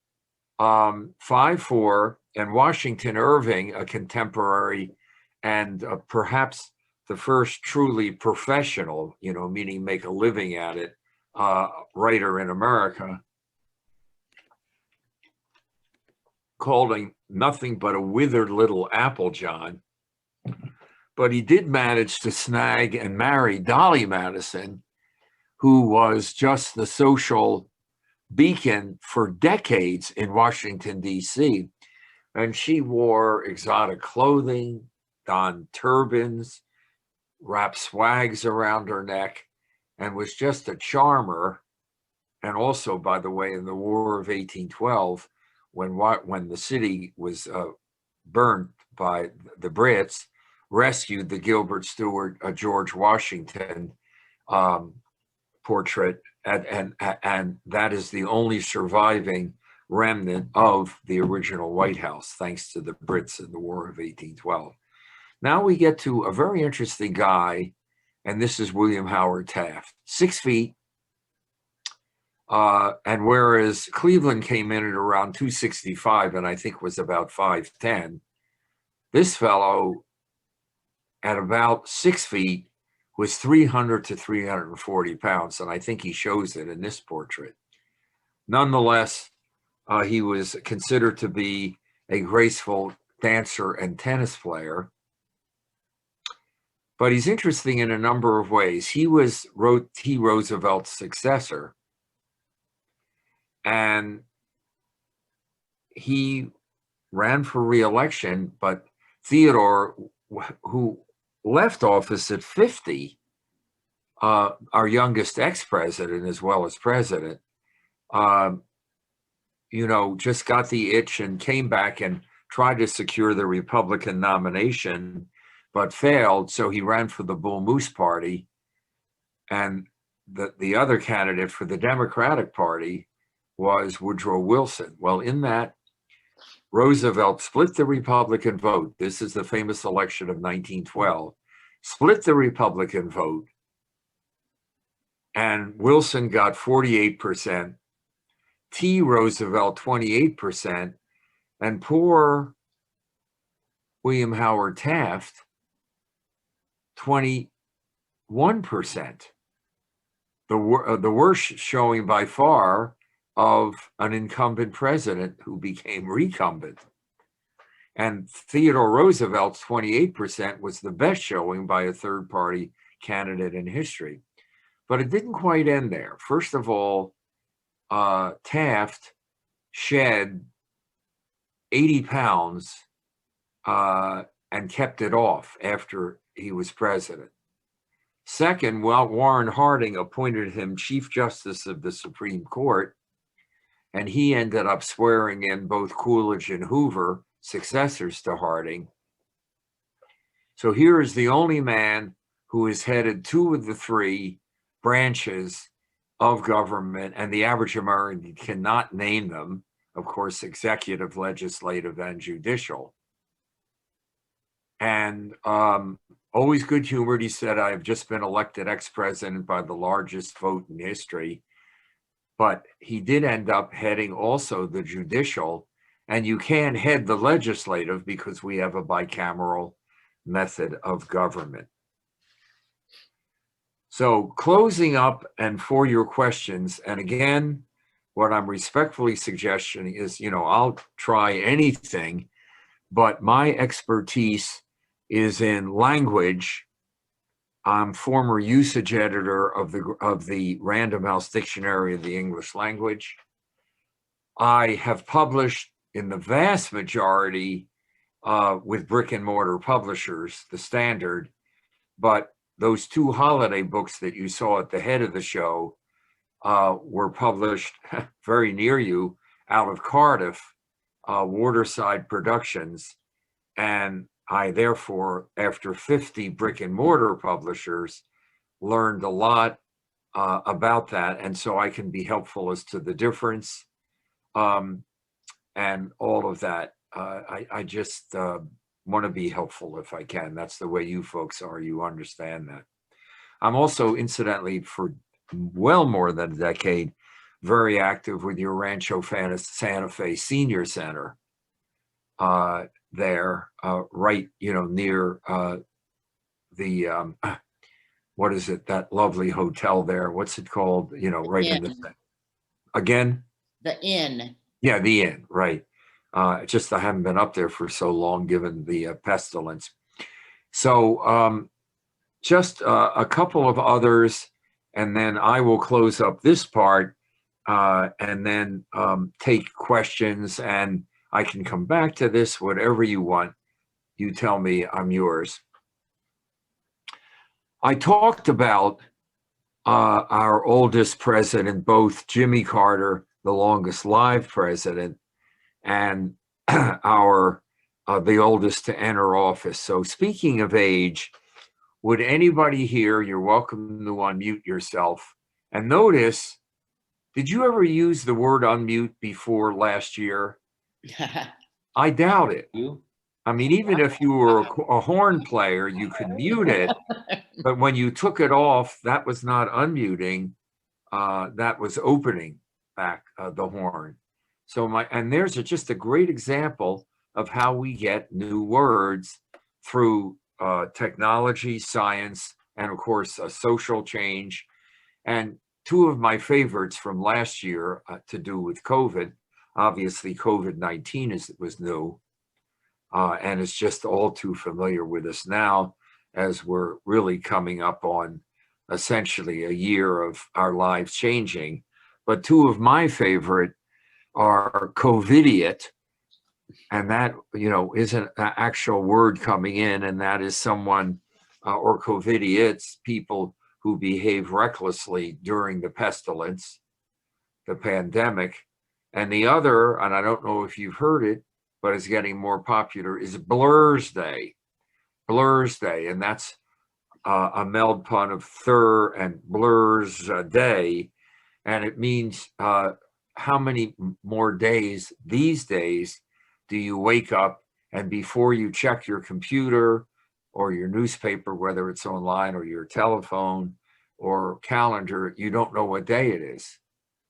5'4", and Washington Irving, a contemporary and perhaps the first truly professional, meaning make a living at it, writer in America, called him nothing but a withered little apple John. But he did manage to snag and marry Dolly Madison, who was just the social beacon for decades in Washington, D.C. And she wore exotic clothing, donned turbans, wrapped swags around her neck, and was just a charmer. And also, by the way, in the War of 1812, when the city was burned by the Brits, rescued the Gilbert Stuart George Washington portrait, and that is the only surviving remnant of the original White House, thanks to the Brits in the War of 1812. Now we get to a very interesting guy, and this is William Howard Taft, 6 feet. And whereas Cleveland came in at around 265 and I think was about 5'10", this fellow at about 6 feet was 300 to 340 pounds, and I think he shows it in this portrait. Nonetheless, he was considered to be a graceful dancer and tennis player. But he's interesting in a number of ways. He was T. Roosevelt's successor, and he ran for re-election, but Theodore, who left office at 50, our youngest ex-president as well as president, just got the itch and came back and tried to secure the Republican nomination, but failed. So he ran for the Bull Moose Party, and the other candidate for the Democratic Party was Woodrow Wilson. Well, in that, Roosevelt split the Republican vote. This is the famous election of 1912. Split the Republican vote, and Wilson got 48%, T. Roosevelt 28%, and poor William Howard Taft 21%. The worst showing by far of an incumbent president who became recumbent. And Theodore Roosevelt's 28% was the best showing by a third-party candidate in history. But it didn't quite end there. First of all, Taft shed 80 pounds and kept it off after he was president. Second, Warren Harding appointed him Chief Justice of the Supreme Court, and he ended up swearing in both Coolidge and Hoover, successors to Harding. So here is the only man who has headed two of the three branches of government, and the average American cannot name them, of course, executive, legislative, and judicial. And always good-humored, he said, "I have just been elected ex-president by the largest vote in history." But he did end up heading also the judicial, and you can't head the legislative because we have a bicameral method of government. So closing up and for your questions, and again, what I'm respectfully suggesting is, I'll try anything, but my expertise is in language. I'm former usage editor of the Random House Dictionary of the English Language. I have published in the vast majority with brick and mortar publishers, the Standard, but those 2 holiday books that you saw at the head of the show were published very near you out of Cardiff, Waterside Productions. And I therefore, after 50 brick and mortar publishers, learned a lot about that. And so I can be helpful as to the difference and all of that. I just want to be helpful if I can. That's the way you folks are. You understand that. I'm also, incidentally, for well more than a decade, very active with your Rancho Santa Fe Senior Center there, right, near the, what is it, that lovely hotel there? What's it called? Right in the, again? The Inn. Yeah, the Inn, right. Just I haven't been up there for so long given the pestilence. So just a couple of others, and then I will close up this part and then take questions, and I can come back to this, whatever you want. You tell me, I'm yours. I talked about our oldest president, both Jimmy Carter, the longest live president, and the oldest to enter office. So speaking of age, would anybody here, you're welcome to unmute yourself. And notice, did you ever use the word unmute before last year? I doubt it. I mean, even if you were a horn player, you could mute it. But when you took it off, that was not unmuting. That was opening back the horn. So and there's just a great example of how we get new words through technology, science, and of course, social change. And 2 of my favorites from last year to do with COVID, obviously COVID-19 was new, and it's just all too familiar with us now as we're really coming up on essentially a year of our lives changing. But 2 of my favorite are COVIDiot, and that, is an actual word coming in, and that is someone, or COVIDiots, people who behave recklessly during the pestilence, the pandemic. And the other, and I don't know if you've heard it, but it's getting more popular, is Blur's Day. Blur's Day, and that's a meld pun of thur and Blur's Day, and it means how many more days these days do you wake up and before you check your computer or your newspaper, whether it's online or your telephone or calendar, you don't know what day it is.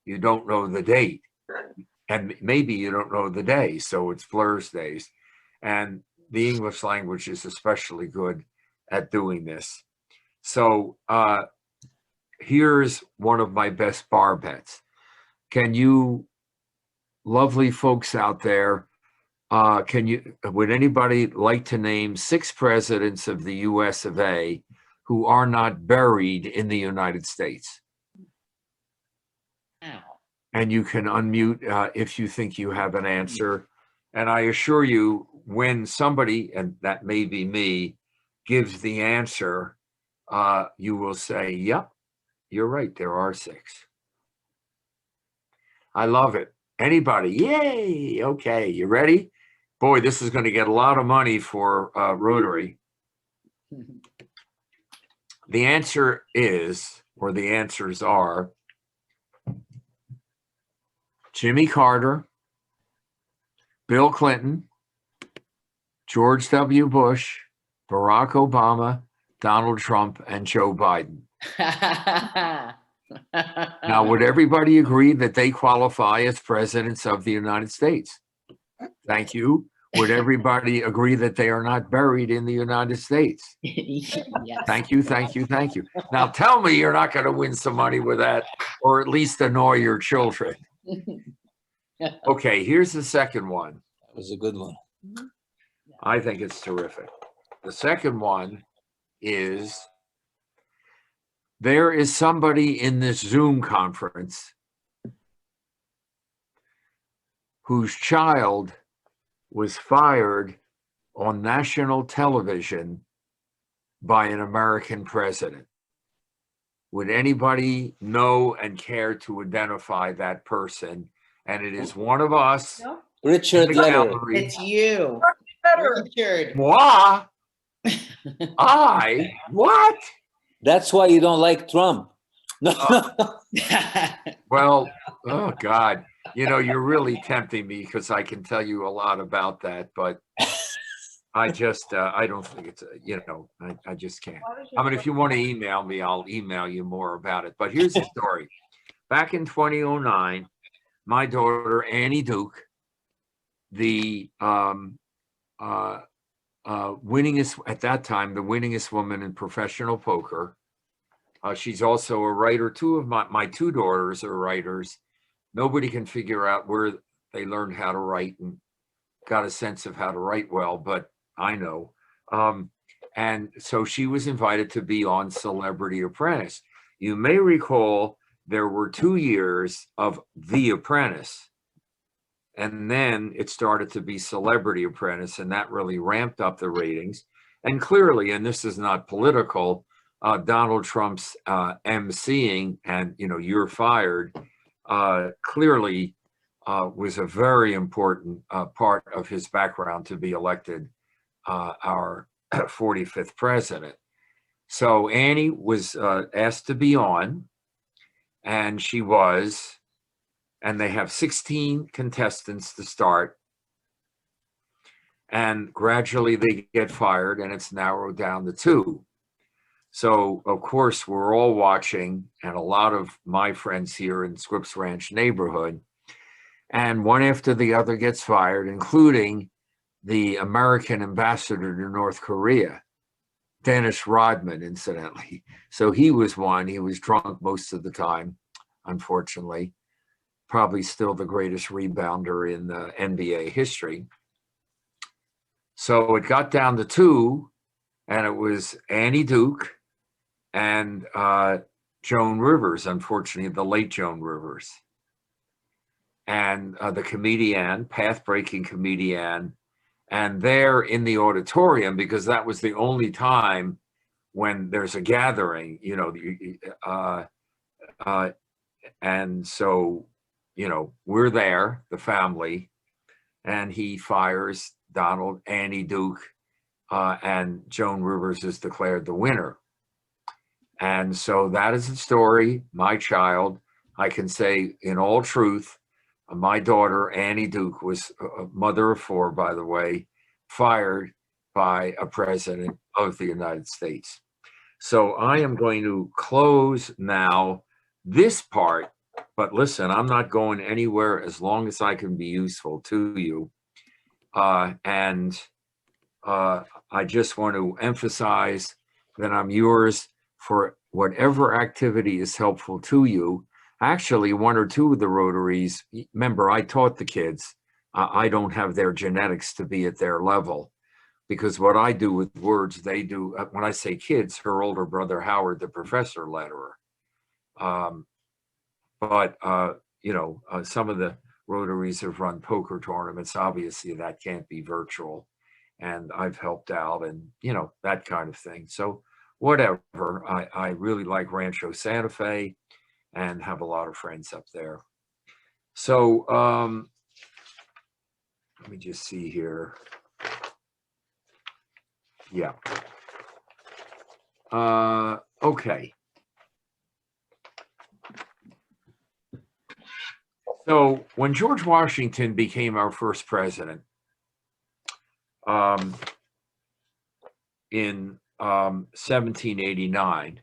You don't know the date. And maybe you don't know the day, so it's Blur's Days. And the English language is especially good at doing this. So here's one of my best bar bets. Can you, lovely folks out there, would anybody like to name 6 presidents of the US of A who are not buried in the United States? And you can unmute if you think you have an answer. And I assure you, when somebody, and that may be me, gives the answer, you will say, yep, you're right, there are 6. I love it. Anybody? Yay! Okay, you ready? Boy, this is going to get a lot of money for Rotary. The answer is, or the answers are, Jimmy Carter, Bill Clinton, George W. Bush, Barack Obama, Donald Trump, and Joe Biden. Now, would everybody agree that they qualify as presidents of the United States? Thank you. would everybody agree that they are not buried in the United States? Yes. Thank you, thank you, thank you. Now tell me you're not going to win some money with that, or at least annoy your children. Okay, here's the second one. That was a good one. I think it's terrific. The second one is, there is somebody in this Zoom conference whose child was fired on national television by an American president. Would anybody know and care to identify that person? And it is one of us. No? Richard in the Lederer. gallery. It's you. Better. Richard. Moi? I? What? That's why you don't like Trump. Well, oh God, you know, you're really tempting me because I can tell you a lot about that, but I just, I don't think it's, you know, I just can't. I mean, if you want to email me, I'll email you more about it. But here's the story. Back in 2009, my daughter, Annie Duke, the winningest, at that time, the winningest woman in professional poker. She's also a writer. Two of my two daughters are writers. Nobody can figure out where they learned how to write and got a sense of how to write well, but I know. And so she was invited to be on Celebrity Apprentice. You may recall there were 2 years of The Apprentice. And then it started to be Celebrity Apprentice, and that really ramped up the ratings. And clearly, and this is not political, Donald Trump's emceeing and, you know, you're fired, clearly was a very important part of his background to be elected our 45th president. So Annie was asked to be on, and she was, and they have 16 contestants to start. And gradually they get fired, and it's narrowed down to 2. So, of course, we're all watching, and a lot of my friends here in Scripps Ranch neighborhood, and one after the other gets fired, including the American ambassador to North Korea, Dennis Rodman, incidentally. So he was one. He was drunk most of the time, unfortunately. Probably still the greatest rebounder in the NBA history. So it got down to 2, and it was Annie Duke and Joan Rivers, unfortunately, the late Joan Rivers. And the comedian, path-breaking comedian, and there in the auditorium, because that was the only time when there's a gathering, you know, and so, you know, we're there, the family, and he fires Donald, Annie Duke, and Joan Rivers is declared the winner. And so that is the story. My child, I can say in all truth, my daughter, Annie Duke, was a mother of 4, by the way, fired by a president of the United States. So I am going to close now this part, but listen, I'm not going anywhere as long as I can be useful to you. And I just want to emphasize that I'm yours for whatever activity is helpful to you. Actually, 1 or 2 of the Rotaries, remember, I taught the kids. I don't have their genetics to be at their level, because what I do with words, they do. When I say kids, her older brother, Howard, the professor, Lederer. But, you know, some of the Rotaries have run poker tournaments. Obviously, that can't be virtual. And I've helped out and, you know, that kind of thing. So whatever, I really like Rancho Santa Fe and have a lot of friends up there. So let me just see here. Yeah. Okay. So when George Washington became our first president in 1789,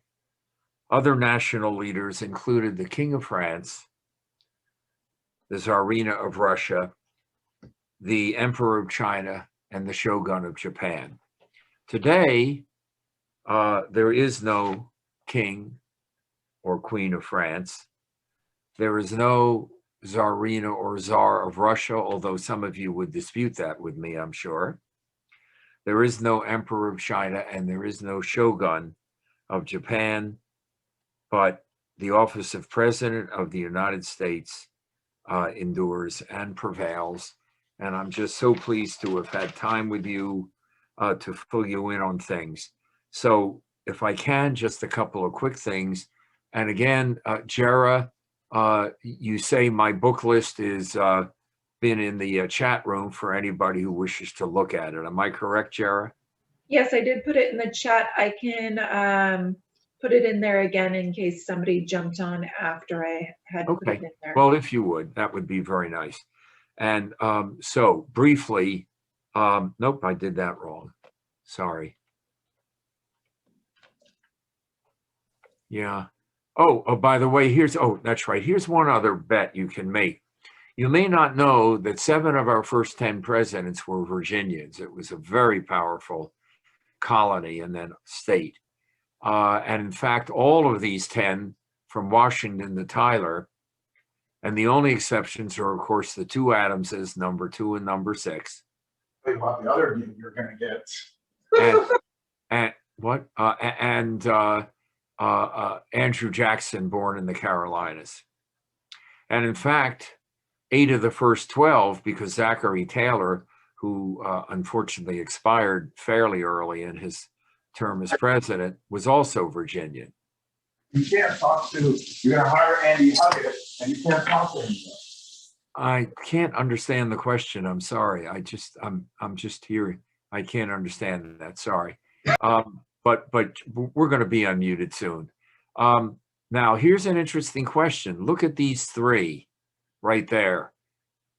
other national leaders included the King of France, the Tsarina of Russia, the Emperor of China, and the Shogun of Japan. Today, there is no king or queen of France. There is no Tsarina or Tsar of Russia, although some of you would dispute that with me, I'm sure. There is no Emperor of China, and there is no Shogun of Japan, but the office of President of the United States endures and prevails. And I'm just so pleased to have had time with you to fill you in on things. So if I can, just a couple of quick things. And again, Jara, you say my book list is been in the chat room for anybody who wishes to look at it. Am I correct, Jara? Yes, I did put it in the chat. I can put it in there again in case somebody jumped on after I had put it Okay. in there. Well, if you would, that would be very nice. And so briefly, nope, I did that wrong. Sorry. Yeah. Oh, by the way, that's right. Here's one other bet you can make. You may not know that 7 of our first 10 presidents were Virginians. It was a very powerful colony and then state. And in fact, all of these 10 from Washington to Tyler, and the only exceptions are, of course, the 2 Adamses, number 2 and number 6. Think about the other gig you're going to get. And what? Andrew Jackson, born in the Carolinas. And in fact, 8 of the first 12, because Zachary Taylor, who unfortunately expired fairly early in his term as president, was also Virginian. You can't talk to, you're going to hire Andy Huggett, and you can't talk to him. I can't understand the question. I'm sorry. I'm just here. I can't understand that. Sorry. But we're going to be unmuted soon. Now, here's an interesting question. Look at these 3 right there.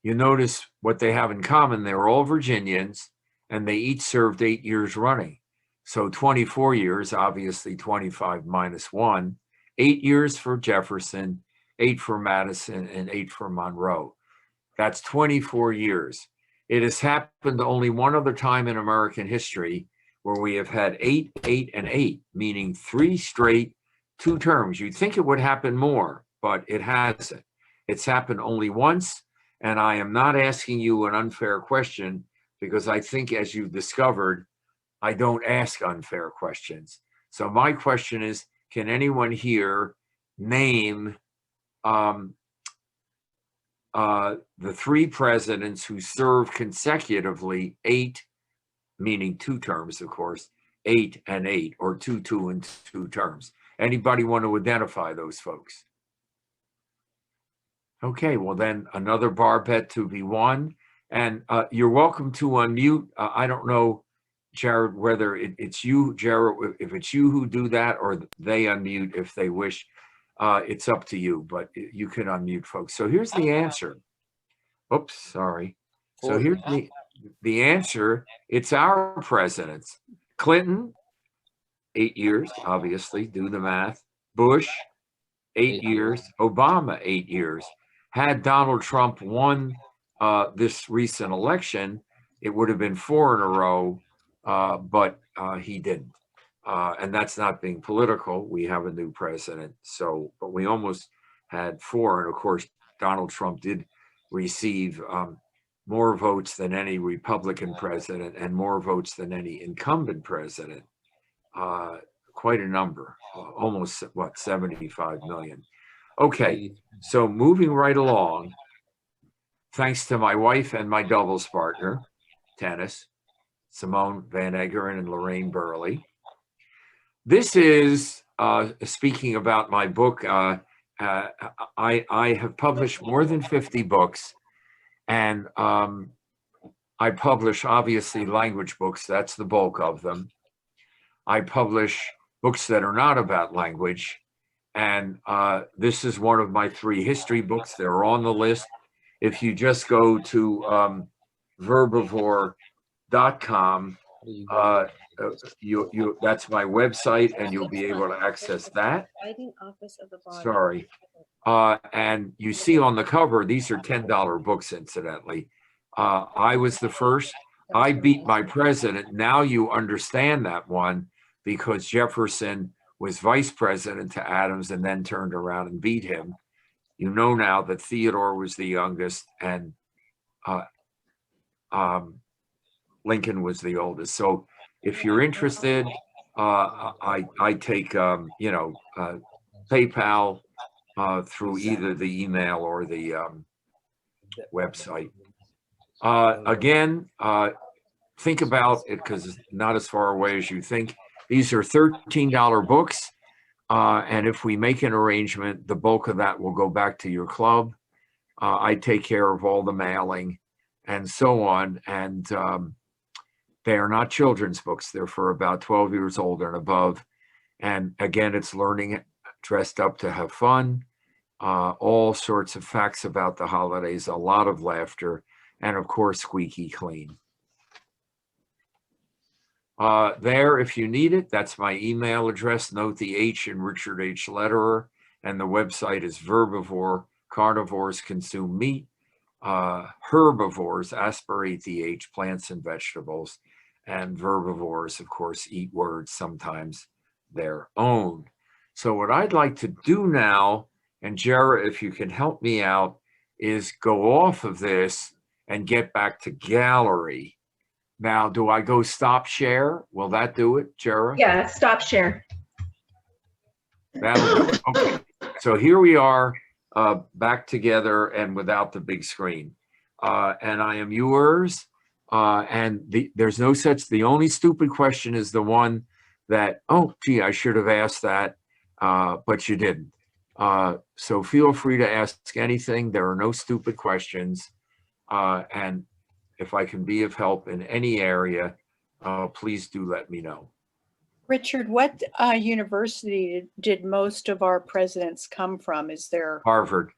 You notice what they have in common. They're all Virginians, and they each served 8 years running. So 24 years, obviously 25 minus 1. 8 years for Jefferson, 8 for Madison, and 8 for Monroe. That's 24 years. It has happened only one other time in American history where we have had 8, 8, and 8, meaning 3 straight 2 terms. You'd think it would happen more, but it hasn't. It's happened only once, and I am not asking you an unfair question because I think, as you've discovered, I don't ask unfair questions. So my question is, can anyone here name the 3 presidents who served consecutively 8, meaning 2 terms, of course, 8 and 8, or 2, 2, and 2 terms? Anybody want to identify those folks? Okay, well then another bar bet to be won. And you're welcome to unmute. I don't know, Jared, whether it's you, Jared, if it's you who do that or they unmute if they wish. It's up to you, but you can unmute, folks. So here's the answer. Oops, sorry. So here's the answer. It's our presidents. Clinton, 8 years, obviously, do the math. Bush, 8 years. Obama, 8 years. Had Donald Trump won this recent election, it would have been 4 in a row, but he didn't. And that's not being political. We have a new president. So, but we almost had 4. And of course, Donald Trump did receive more votes than any Republican president and more votes than any incumbent president. Quite a number, almost, what, 75 million. Okay, so moving right along, thanks to my wife and my doubles partner, tennis, Simone Van Eggeren and Lorraine Burley. This is, speaking about my book, I have published more than 50 books, and I publish, obviously, language books. That's the bulk of them. I publish books that are not about language, and this is one of my 3 history books. They're on the list. If you just go to verbivore.com, that's my website, and you'll be able to access that. Sorry. And you see on the cover, these are $10 books, incidentally. I was the first. I beat my president. Now you understand that one because Jefferson was vice president to Adams and then turned around and beat him. You know now that Theodore was the youngest and Lincoln was the oldest. So if you're interested, I take, PayPal through either the email or the website. Again, think about it because it's not as far away as you think. These are $13 books. And if we make an arrangement, the bulk of that will go back to your club. I take care of all the mailing and so on. And they are not children's books. They're for about 12 years old and above. And again, it's learning dressed up to have fun, all sorts of facts about the holidays, a lot of laughter, and of course, squeaky clean. There, if you need it, that's my email address. Note the H in Richard H. Lederer, and the website is Verbivore. Carnivores consume meat. Herbivores aspirate the H, plants and vegetables. And verbivores, of course, eat words, sometimes their own. So what I'd like to do now, and Jera, if you can help me out, is go off of this and get back to gallery. Now, do I go stop share? Will that do it, Jera? Yeah, stop share. That'll do it. Okay. So here we are back together and without the big screen. And I am yours. There's no such, the only stupid question is the one that, oh, gee, I should have asked that, but you didn't. So feel free to ask anything. There are no stupid questions. And if I can be of help in any area, please do let me know. Richard, what university did most of our presidents come from? Is there Harvard.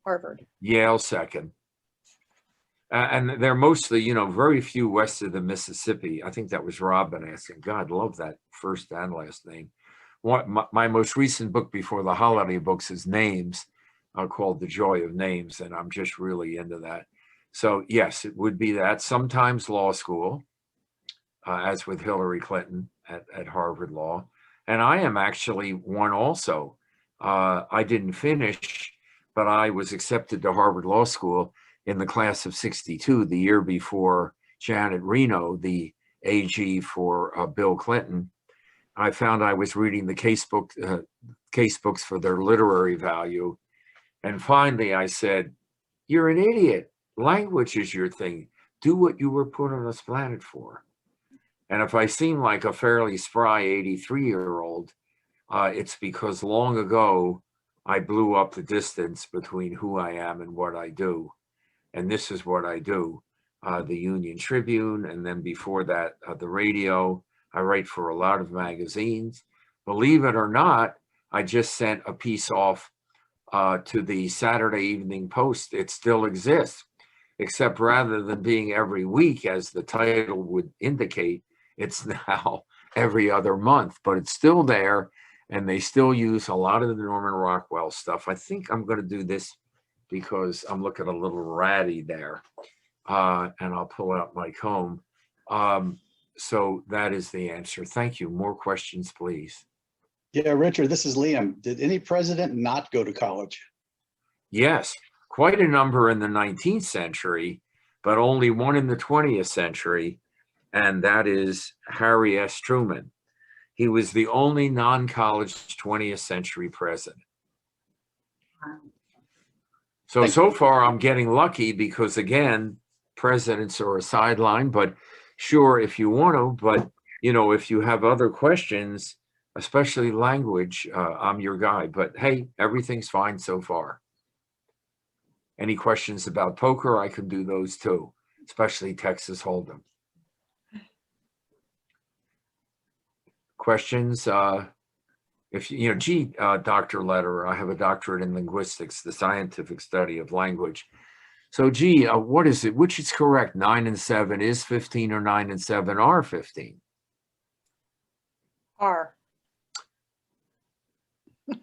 Harvard? Yale second. And they're mostly, very few west of the Mississippi. I think that was Robin asking. God, love that first and last name. My most recent book before the holiday books is Names, called The Joy of Names, and I'm just really into that. So yes, it would be that. Sometimes law school, as with Hillary Clinton at Harvard Law. And I am actually one also. I didn't finish, but I was accepted to Harvard Law School in the class of 62, the year before Janet Reno, the AG for Bill Clinton. I found I was reading the case books for their literary value. And finally I said, you're an idiot. Language is your thing. Do what you were put on this planet for. And if I seem like a fairly spry 83-year-old, it's because long ago I blew up the distance between who I am and what I do. And this is what I do. The Union Tribune, and then before that, the radio. I write for a lot of magazines. Believe it or not, I just sent a piece off to the Saturday Evening Post. It still exists, except rather than being every week, as the title would indicate, it's now every other month, but it's still there, and they still use a lot of the Norman Rockwell stuff. I think I'm going to do this because I'm looking a little ratty there, and I'll pull out my comb. So that is the answer. Thank you. More questions, please. Yeah, Richard, this is Liam. Did any president not go to college? Yes, quite a number in the 19th century, but only one in the 20th century, and that is Harry S. Truman. He was the only non-college 20th century president. So far I'm getting lucky because, again, presidents are a sideline, but sure, if you want to, but if you have other questions, especially language, I'm your guy. But hey, everything's fine so far. Any questions about poker, I can do those too, especially Texas Hold'em. Questions? Dr. Lederer, I have a doctorate in linguistics, the scientific study of language. So what is it? Which is correct? 9 and 7 is 15, or 9 and 7 are 15? Are.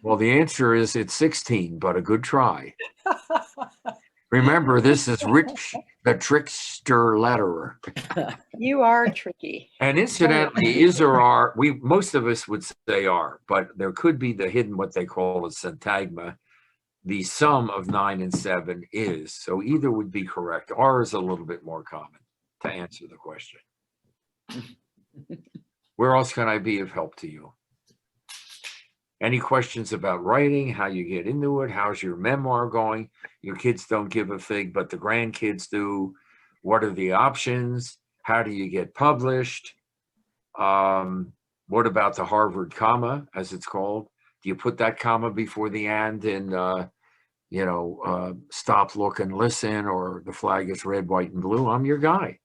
Well, the answer is it's 16, but a good try. Remember, this is Rich, the trickster letterer. You are tricky. And incidentally, is or are, most of us would say are, but there could be the hidden, what they call a syntagma. The sum of 9 and 7 is, so either would be correct. R is a little bit more common to answer the question. Where else can I be of help to you? Any questions about writing, how you get into it? How's your memoir going? Your kids don't give a fig, but the grandkids do. What are the options? How do you get published? What about the Harvard comma, as it's called? Do you put that comma before the and in, stop, look, and listen, or the flag is red, white, and blue? I'm your guy.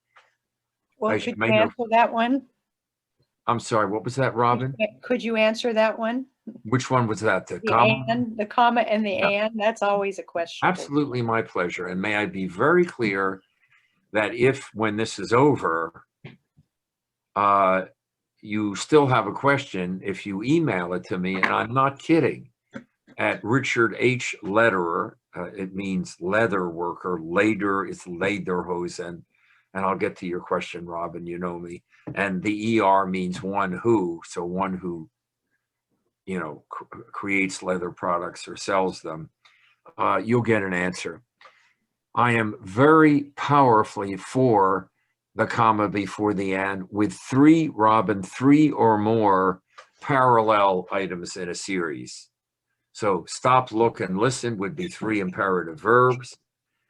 Well, As you could may you know- answer that one? I'm sorry, what was that, Robin? Could you answer that one? Which one was that? The The comma? and, the comma and the Yeah. and, that's always a question. Absolutely my pleasure. And may I be very clear that if, when this is over, you still have a question, if you email it to me, and I'm not kidding, at Richard H. Lederer, it means leather worker, Leder is Lederhosen, and I'll get to your question, Robin, you know me. And the ER means one who, so one who, creates leather products or sells them. You'll get an answer. I am very powerfully for the comma before the and with three or more parallel items in a series. So stop, look, and listen would be 3 imperative verbs,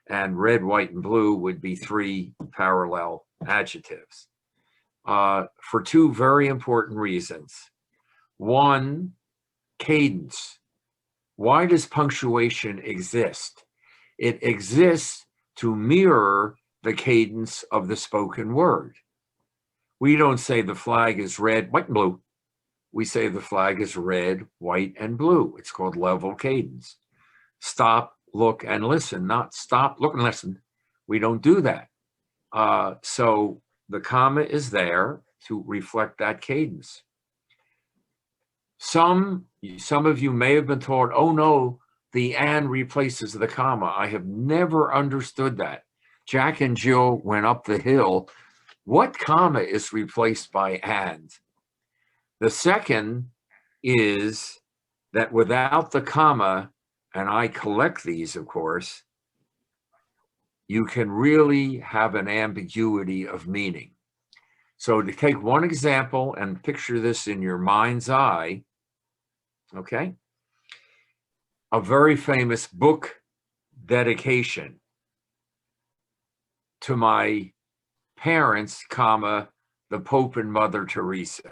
and red, white, and blue would be 3 parallel adjectives. For 2 very important reasons. 1, cadence. Why does punctuation exist? It exists to mirror the cadence of the spoken word. We don't say the flag is red, white, and blue. We say the flag is red, white, and blue. It's called level cadence. Stop, look, and listen, not stop, look, and listen. We don't do that. So the comma is there to reflect that cadence. Some of you may have been taught, oh no, the and replaces the comma. I have never understood that. Jack and Jill went up the hill. What comma is replaced by and? The second is that without the comma, and I collect these, of course, you can really have an ambiguity of meaning. So to take one example and picture this in your mind's eye, okay? A very famous book dedication to my parents, comma, the Pope and Mother Teresa.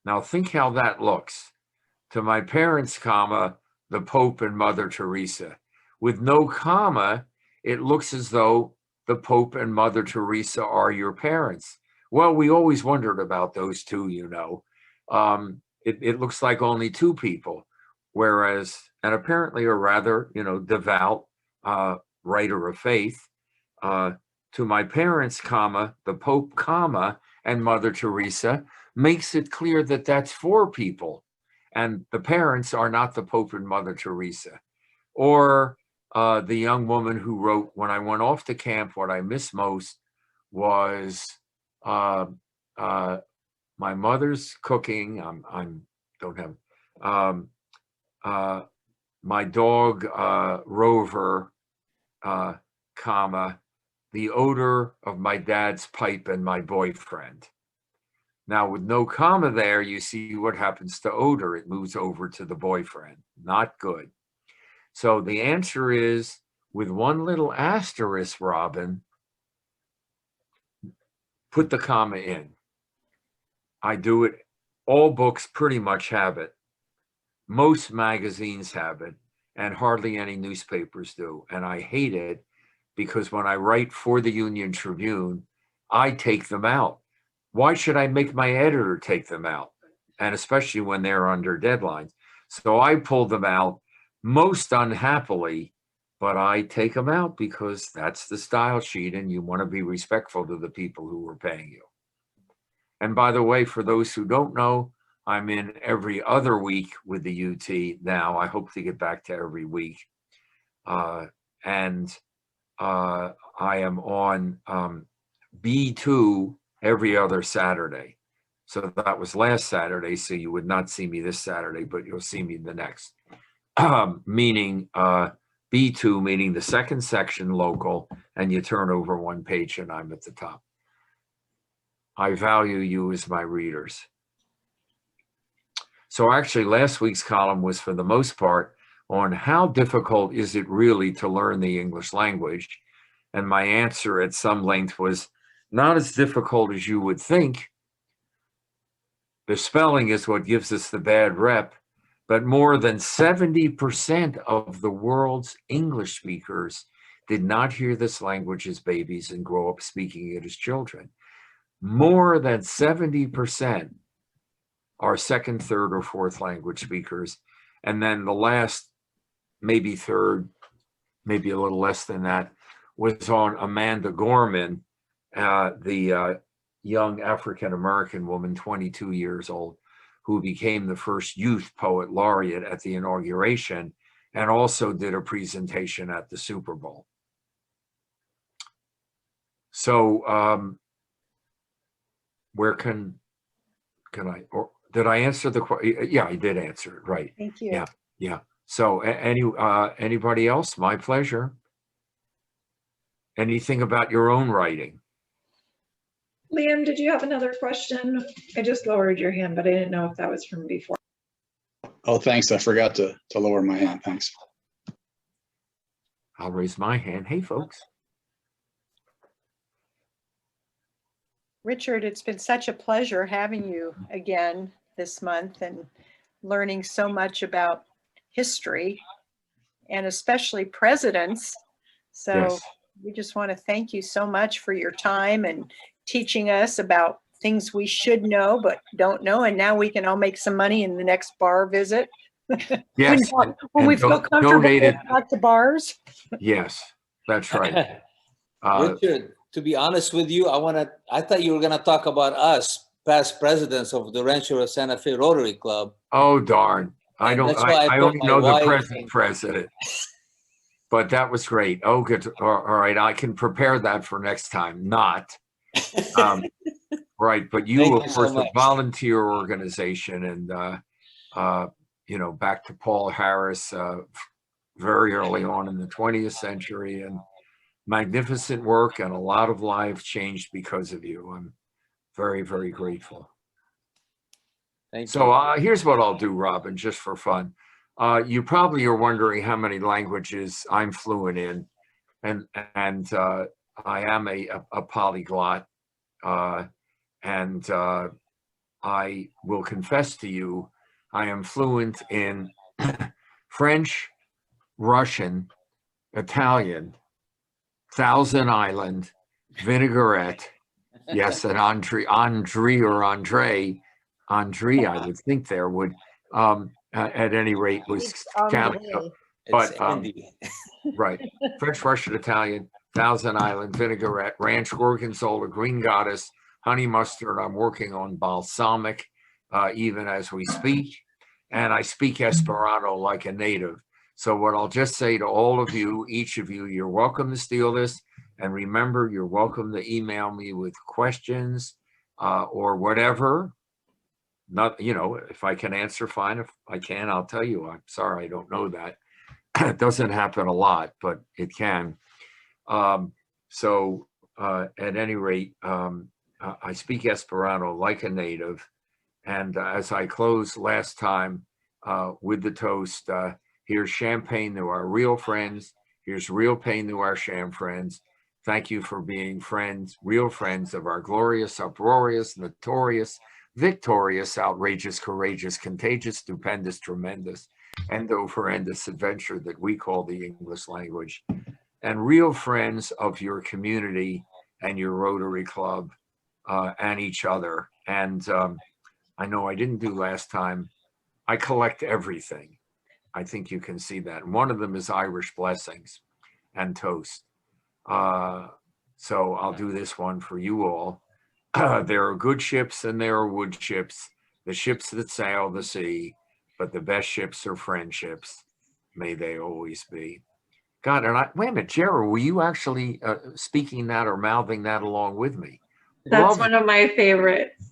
Now think how that looks. To my parents, comma, the Pope and Mother Teresa. With no comma, it looks as though the Pope and Mother Teresa are your parents. Well, we always wondered about those two, you know. It looks like only 2 people, whereas, and apparently a rather, devout writer of faith, to my parents, comma, the Pope, comma, and Mother Teresa, makes it clear that that's 4 people. And the parents are not the Pope and Mother Teresa. Or the young woman who wrote, when I went off to camp, what I miss most was my mother's cooking. My dog Rover, comma, the odor of my dad's pipe and my boyfriend. Now, with no comma there, you see what happens to odor. It moves over to the boyfriend. Not good. So the answer is, with one little asterisk, Robin, put the comma in. I do it. All books pretty much have it. Most magazines have it, and hardly any newspapers do. And I hate it because when I write for the Union Tribune, I take them out. Why should I make my editor take them out? And especially when they're under deadlines. So I pull them out most unhappily, but I take them out because that's the style sheet and you want to be respectful to the people who are paying you. And by the way, for those who don't know, I'm in every other week with the UT now. I hope to get back to every week. And I am on B2 every other Saturday. So that was last Saturday, so you would not see me this Saturday, but you'll see me the next. Meaning B2, meaning the second section local, and you turn over one page and I'm at the top. I value you as my readers. So actually last week's column was for the most part on how difficult is it really to learn the English language? And my answer at some length was not as difficult as you would think. The spelling is what gives us the bad rep, but more than 70% of the world's English speakers did not hear this language as babies and grow up speaking it as children. More than 70% are second, third, or fourth language speakers. And then the last, maybe third, maybe a little less than that, was on Amanda Gorman, the young African-American woman, 22 years old, who became the first youth poet laureate at the inauguration and also did a presentation at the Super Bowl. So where can I, or did I answer the question? Yeah, I did answer it, right. Thank you. Yeah, yeah. So anybody else? My pleasure. Anything about your own writing? Liam, did you have another question? I just lowered your hand, but I didn't know if that was from before. Oh, thanks. I forgot to lower my hand. Thanks. I'll raise my hand. Hey, folks. Richard, it's been such a pleasure having you again this month and learning so much about history and especially presidents. So Yes. we just want to thank you so much for your time and teaching us about things we should know but don't know. And now we can all make some money in the next bar visit. Yes. when we feel comfortable donated. at the bars. Yes, that's right. Richard, to be honest with you, I thought you were gonna talk about us, past presidents of the Rancho Santa Fe Rotary Club. Oh, darn. I only know the present and- president. But that was great. Oh, good. All right. I can prepare that for next time. Not. Right. But you, Thank of you so course, a much. volunteer organization. And, you know, back to Paul Harris, very early on in the 20th century. And magnificent work, and a lot of lives changed because of you. I'm very, very grateful. Thank So here's what I'll do, Robin, just for fun. You probably are wondering how many languages I'm fluent in, and I am a polyglot, and I will confess to you, I am fluent in French, Russian, Italian, Thousand Island, vinaigrette, yes, and Andre, I would think there would, at any rate, was It's on the counting. way. But Andy. right, French, Russian, Italian, Thousand Island, vinaigrette, ranch, gorgonzola, green goddess, honey mustard. I'm working on balsamic, even as we speak, and I speak Esperanto like a native. So what I'll just say to all of you, each of you, you're welcome to steal this. And remember, you're welcome to email me with questions or whatever. Not, you know, if I can answer, fine. If I can, I'll tell you. I'm sorry, I don't know that. It doesn't happen a lot, but it can. So at any rate, I speak Esperanto like a native. And as I closed last time with the toast, here's champagne to our real friends. Here's real pain to our sham friends. Thank you for being friends, real friends of our glorious, uproarious, notorious, victorious, outrageous, courageous, contagious, stupendous, tremendous, endo-horrendous adventure that we call the English language. And real friends of your community and your Rotary Club and each other. And I know I didn't do last time. I collect everything. I think you can see that. And one of them is Irish blessings and toast. So I'll do this one for you all. There are good ships and there are wood chips. the ships that sail the sea, but the best ships are friendships. May they always be. God, and wait a minute, Jared, were you actually speaking that or mouthing that along with me? That's one of my favorites.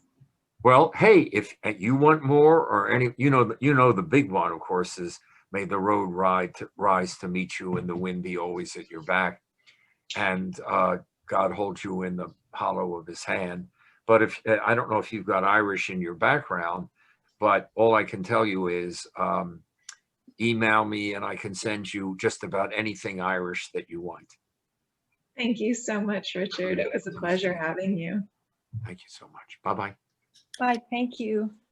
Well, hey, if you want more or any, the big one, of course, is may the road rise to meet you and the wind be always at your back. And God holds you in the hollow of his hand. But if I don't know if you've got Irish in your background, but all I can tell you is email me and I can send you just about anything Irish that you want. Thank you so much, Richard. It was a pleasure having you. Thank you so much. Bye-bye. Bye, thank you.